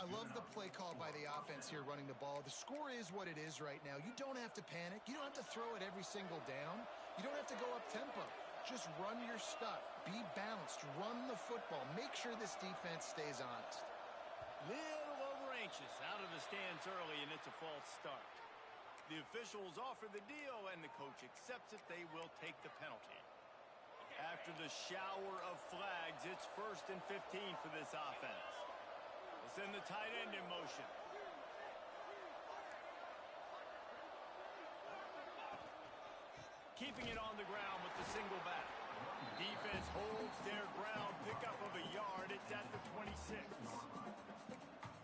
I love the play call by the offense here running the ball. The score is what it is right now. You don't have to panic. You don't have to throw it every single down. You don't have to go up tempo. Just run your stuff. Be balanced. Run the football. Make sure this defense stays honest. Little over anxious out of the stands early, and it's a false start. The officials offer the deal, and the coach accepts it. They will take the penalty. After the shower of flags, it's first and 15 for this offense. They send the tight end in motion. Keeping it on the ground with the single back. Defense holds their ground. Pickup of a yard. It's at the 26.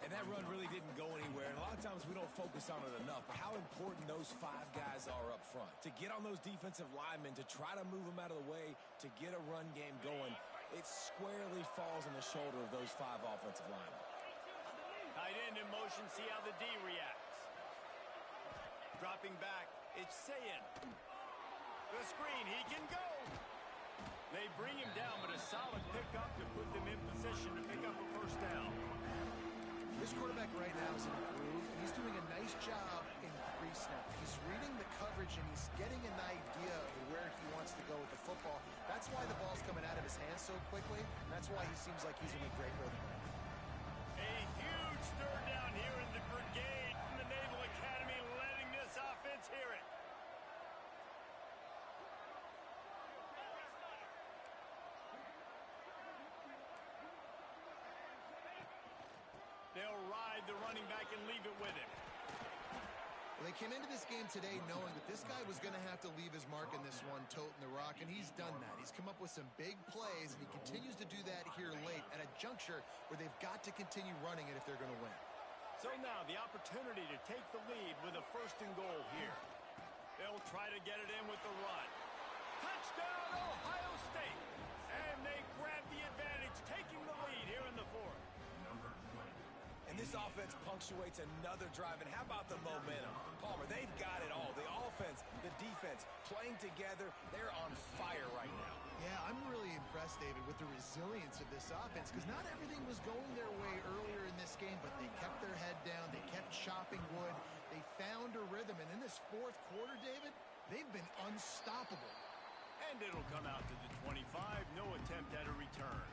And that run really didn't go anywhere. And a lot of times we don't focus on it enough. But how important those 5 guys are up front. To get on those defensive linemen, to try to move them out of the way, to get a run game going, it squarely falls on the shoulder of those 5 offensive linemen. Tight end in motion, see how the D reacts. Dropping back, it's Sayin. The screen, he can go. They bring him down, but a solid pickup to put them in position to pick up a first down. This quarterback right now is in a groove. He's doing a nice job in pre-snap. He's reading the coverage, and he's getting an idea of where he wants to go with the football. That's why the ball's coming out of his hands so quickly. That's why he seems like he's in a great rhythm. A huge stir down here in the brigade from the Naval Academy, letting this offense hear it. They'll ride the running back and leave it with him. Well, they came into this game today knowing that this guy was going to have to leave his mark in this one, toting the rock, and he's done that. He's come up with some big plays, and he continues to do that here late at a juncture where they've got to continue running it if they're going to win. So now the opportunity to take the lead with a first and goal here. They'll try to get it in with the run. Touchdown, Ohio State! And they grab the advantage, taking the lead here in the fourth. And this offense punctuates another drive. And how about the momentum? Palmer, they've got it all. The offense, the defense, playing together. They're on fire right now. Yeah, I'm really impressed, David, with the resilience of this offense, because not everything was going their way earlier in this game, but they kept their head down. They kept chopping wood. They found a rhythm. And in this fourth quarter, David, they've been unstoppable. And it'll come out to the 25. No attempt at a return.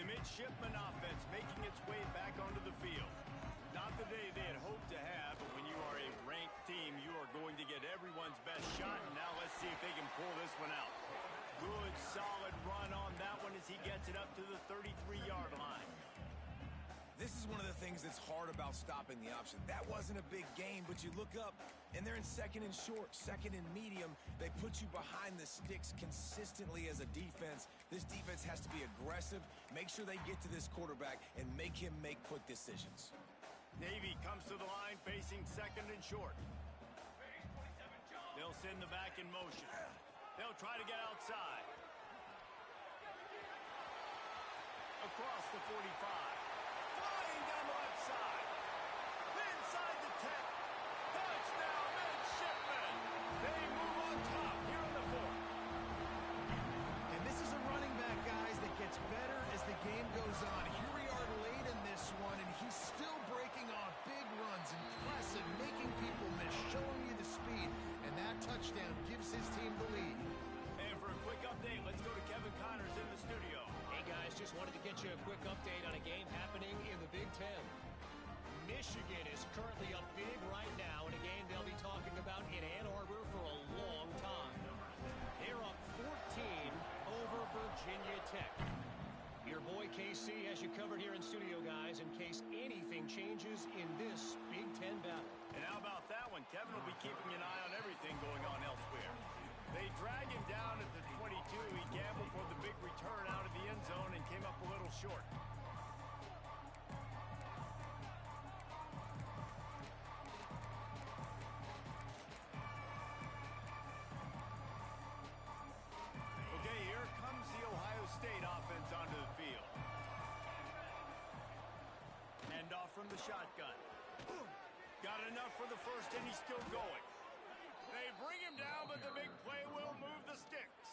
Midshipman offense making its way back onto the field. Not the day they had hoped to have, but when you are a ranked team, you are going to get everyone's best shot. And now let's see if they can pull this one out. Good, solid run on that one as he gets it up to the 33-yard line. This is one of the things that's hard about stopping the option. That wasn't a big gain, but you look up, and they're in second and short, second and medium. They put you behind the sticks consistently as a defense. This defense has to be aggressive, make sure they get to this quarterback, and make him make quick decisions. Navy comes to the line facing second and short. They'll send the back in motion. They'll try to get outside. Across the 45. Flying down the left side. Inside the 10. Touchdown, Midshipmen. Wanted to get you a quick update on a game happening in the Big Ten. Michigan is currently up big right now in a game they'll be talking about in Ann Arbor for a long time. They're up 14 over Virginia Tech. Your boy KC has you covered here in studio, guys, in case anything changes in this Big Ten battle. And how about that one? Kevin will be keeping an eye on everything going on elsewhere. They drag him down at the 22. He gambled for the big return out of the end zone and came up a little short. Okay, here comes the Ohio State offense onto the field. Hand off from the shotgun. Got enough for the first, and he's still going. They bring him down, but the big play will move the sticks.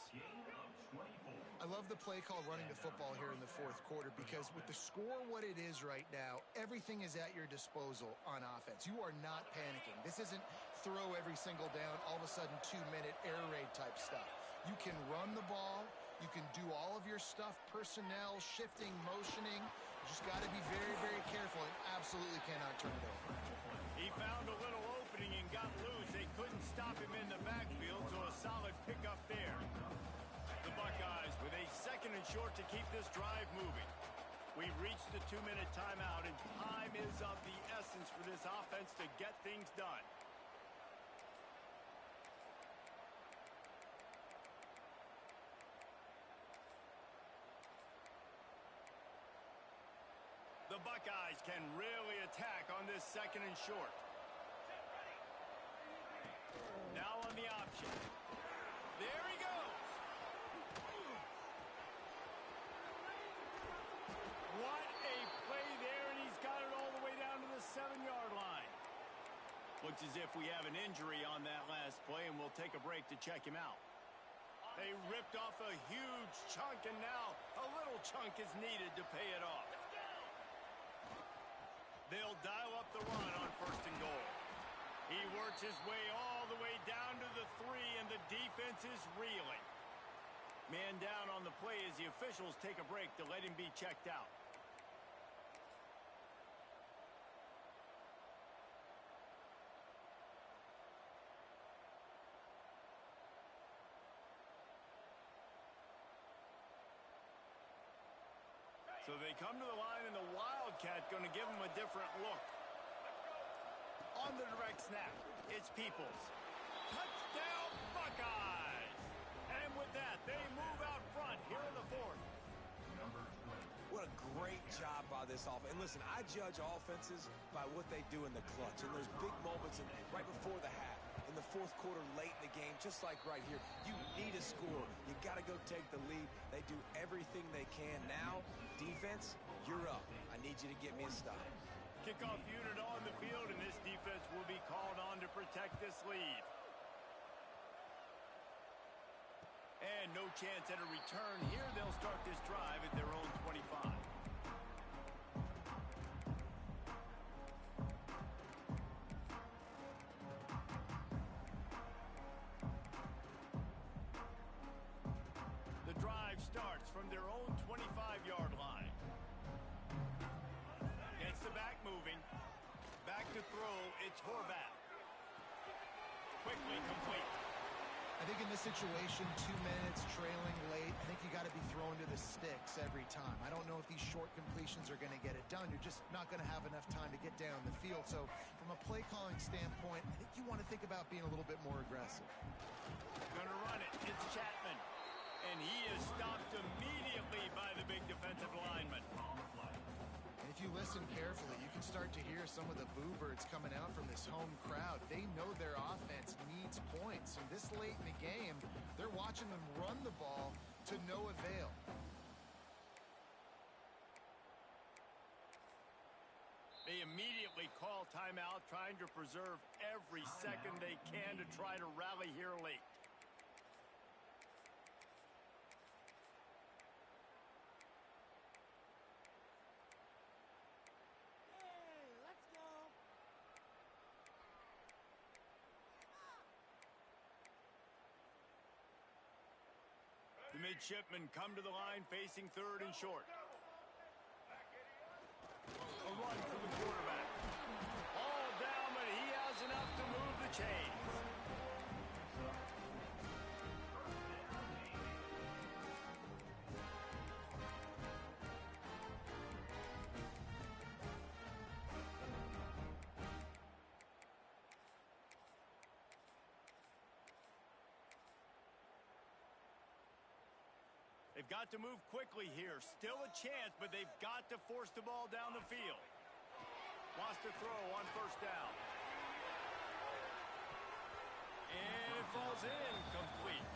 I love the play call running the football here in the fourth quarter because with the score what it is right now, everything is at your disposal on offense. You are not panicking. This isn't throw every single down, all of a sudden 2-minute air raid type stuff. You can run the ball. You can do all of your stuff, personnel, shifting, motioning. You just got to be very, very careful and absolutely cannot turn it over. He found a little opening and got loose. They couldn't stop him in the backfield, so a solid pickup there. The Buckeyes with a second and short to keep this drive moving. We've reached the 2-minute timeout, and time is of the essence for this offense to get things done. The Buckeyes can really attack on this second and short. Now on the option. There he goes. What a play there, and he's got it all the way down to the 7-yard line. Looks as if we have an injury on that last play, and we'll take a break to check him out. They ripped off a huge chunk, and now a little chunk is needed to pay it off. They'll dial up the run on first and goal. He works his way all the way down to the 3, and the defense is reeling. Man down on the play as the officials take a break to let him be checked out. So they come to the line, and the Wildcat going to give them a different look. On the direct snap, it's Peoples. Touchdown, Buckeyes! And with that, they move out front here in the fourth. What a great job by this offense. And listen, I judge offenses by what they do in the clutch. And those big moments right before the half, in the fourth quarter, late in the game, just like right here. You need a score. You got to go take the lead. They do everything they can. Now, defense, you're up. I need you to get me a stop. Kickoff unit on the field, and this defense will be called on to protect this lead. And no chance at a return here. They'll start this drive at their own 25. The drive starts from their own 25-yard line. Gets the back moving. Back to throw. It's Horvath. Quickly complete. I think in this situation, 2 minutes, trailing late, I think you got to be thrown to the sticks every time. I don't know if these short completions are going to get it done. You're just not going to have enough time to get down the field. So from a play calling standpoint, I think you want to think about being a little bit more aggressive. Going to run it. It's Chapman. And he is stopped immediately by the big defensive lineman. And if you listen carefully, you can start to hear some of the boo birds coming out from this home crowd. They know their offense needs points. And this late in the game, they're watching them run the ball to no avail. They immediately call timeout, trying to preserve every second they can to try to rally here late. The midshipmen come to the line facing third and short. They've got to move quickly here. Still a chance, but they've got to force the ball down the field. Wants to throw on first down. And it falls in complete.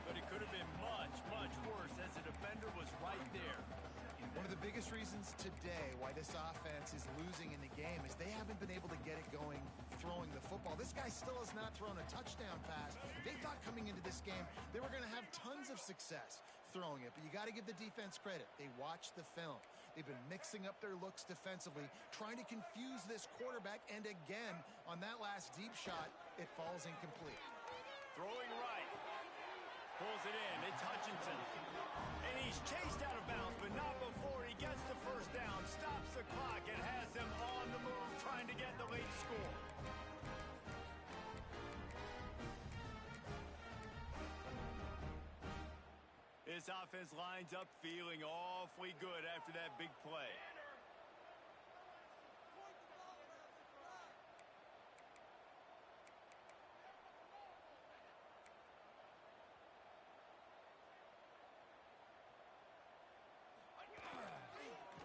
But it could have been much, much worse as the defender was right there. One of the biggest reasons today why this offense is losing in the game is they haven't been able to get it going throwing the football. This guy still has not thrown a touchdown pass. They thought coming into this game they were going to have tons of success throwing it, but you got to give the defense credit. They watched the film. They've been mixing up their looks defensively, trying to confuse this quarterback, and again, on that last deep shot, it falls incomplete. Throwing right. Pulls it in. It's Hutchinson. And he's chased out of bounds, but not before he gets the first down, stops the clock, and has them on the move trying to get the late score. This offense lines up feeling awfully good after that big play.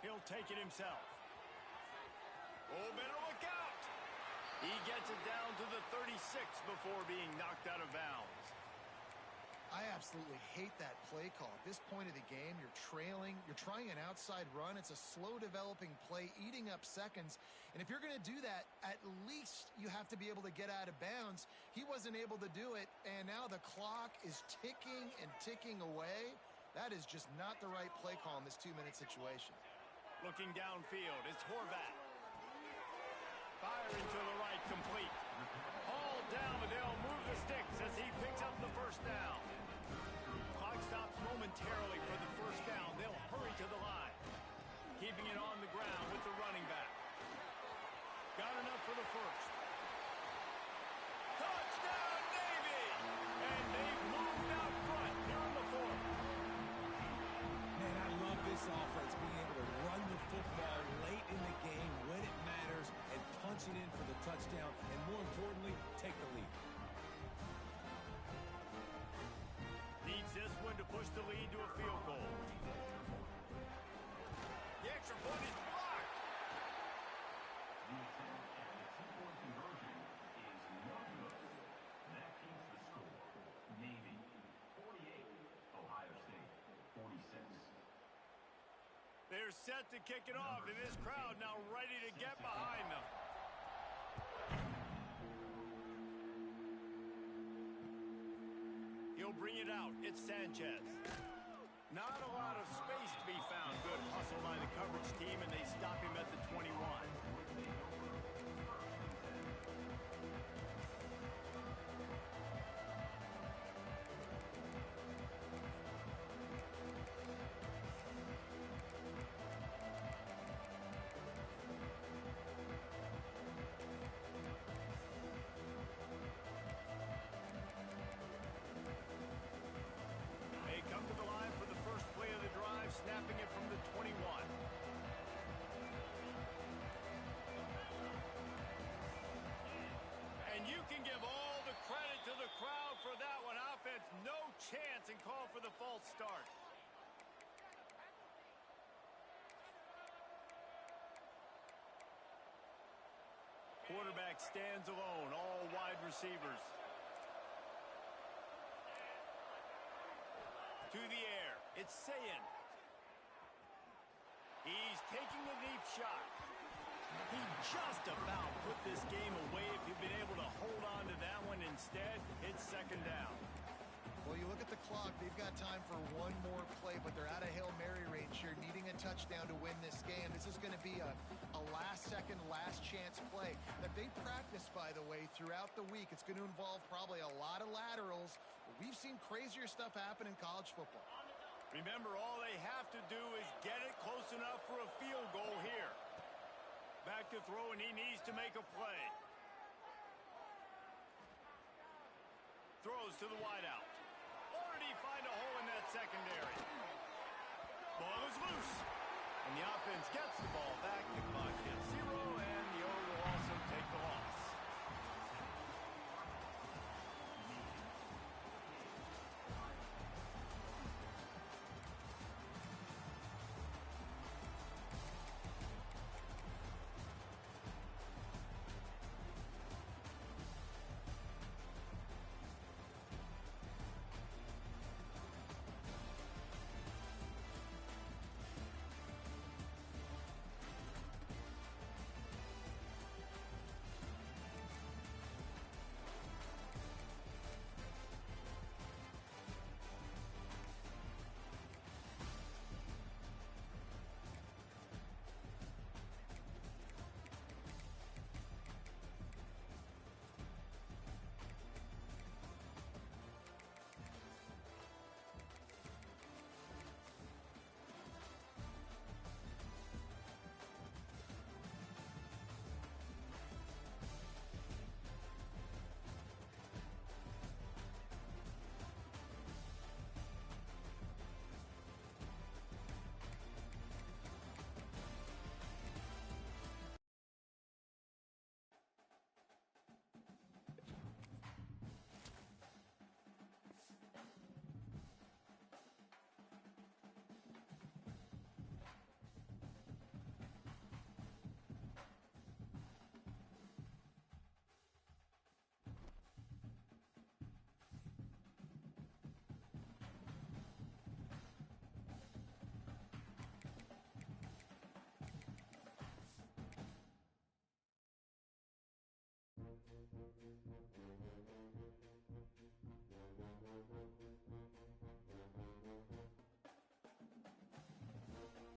He'll take it himself. Oh, better look out. He gets it down to the 36 before being knocked out of bounds. I absolutely hate that play call. At this point of the game, you're trailing, you're trying an outside run. It's a slow developing play, eating up seconds. And if you're going to do that, at least you have to be able to get out of bounds. He wasn't able to do it, and now the clock is ticking and ticking away. That is just not the right play call in this 2-minute situation. Looking downfield, it's Horvath. Firing to the right, complete. All down, but they'll move the sticks as he picks up the first down. Clock stops momentarily for the first down. They'll hurry to the line. Keeping it on the ground with the running back. Got enough for the first. Touchdown, Navy! And they've moved out front here in the fourth. Man, I love this offense, being able to run the football late in the game when it matters and punch it in for the touchdown, and more importantly, take the lead. Needs this one to push the lead to a field goal. The extra point is blocked. The attempt at the two-point conversion is no good. That keeps the score. Navy 48, Ohio State 46. They're set to kick it off, and this crowd now ready to get behind them. He'll bring it out. It's Sanchez. Not a lot of space to be found. Good hustle by the coverage team, and they stop him at the 21. They come to the line for the first play of the drive, snapping it from the 21. And you can give all the credit to the crowd for that one. Offense, no chance, and call for the false start. Quarterback stands alone, all wide receivers. To the air, it's Sayin. He's taking the deep shot. He just about put this game away if he'd been able to hold on to that one. Instead, it's second down. Well, you look at the clock, they've got time for one more play, but they're out of Hail Mary range here, needing a touchdown to win this game. This is going to be a last-second, last-chance play that they practice, by the way, throughout the week. It's going to involve probably a lot of laterals. We've seen crazier stuff happen in college football. Remember, all they have to do is get it close enough for a field goal here. Back to throw, and he needs to make a play. Throws to the wideout. Or did he find a hole in that secondary? Ball is loose. And the offense gets the ball back. The clock hits 0.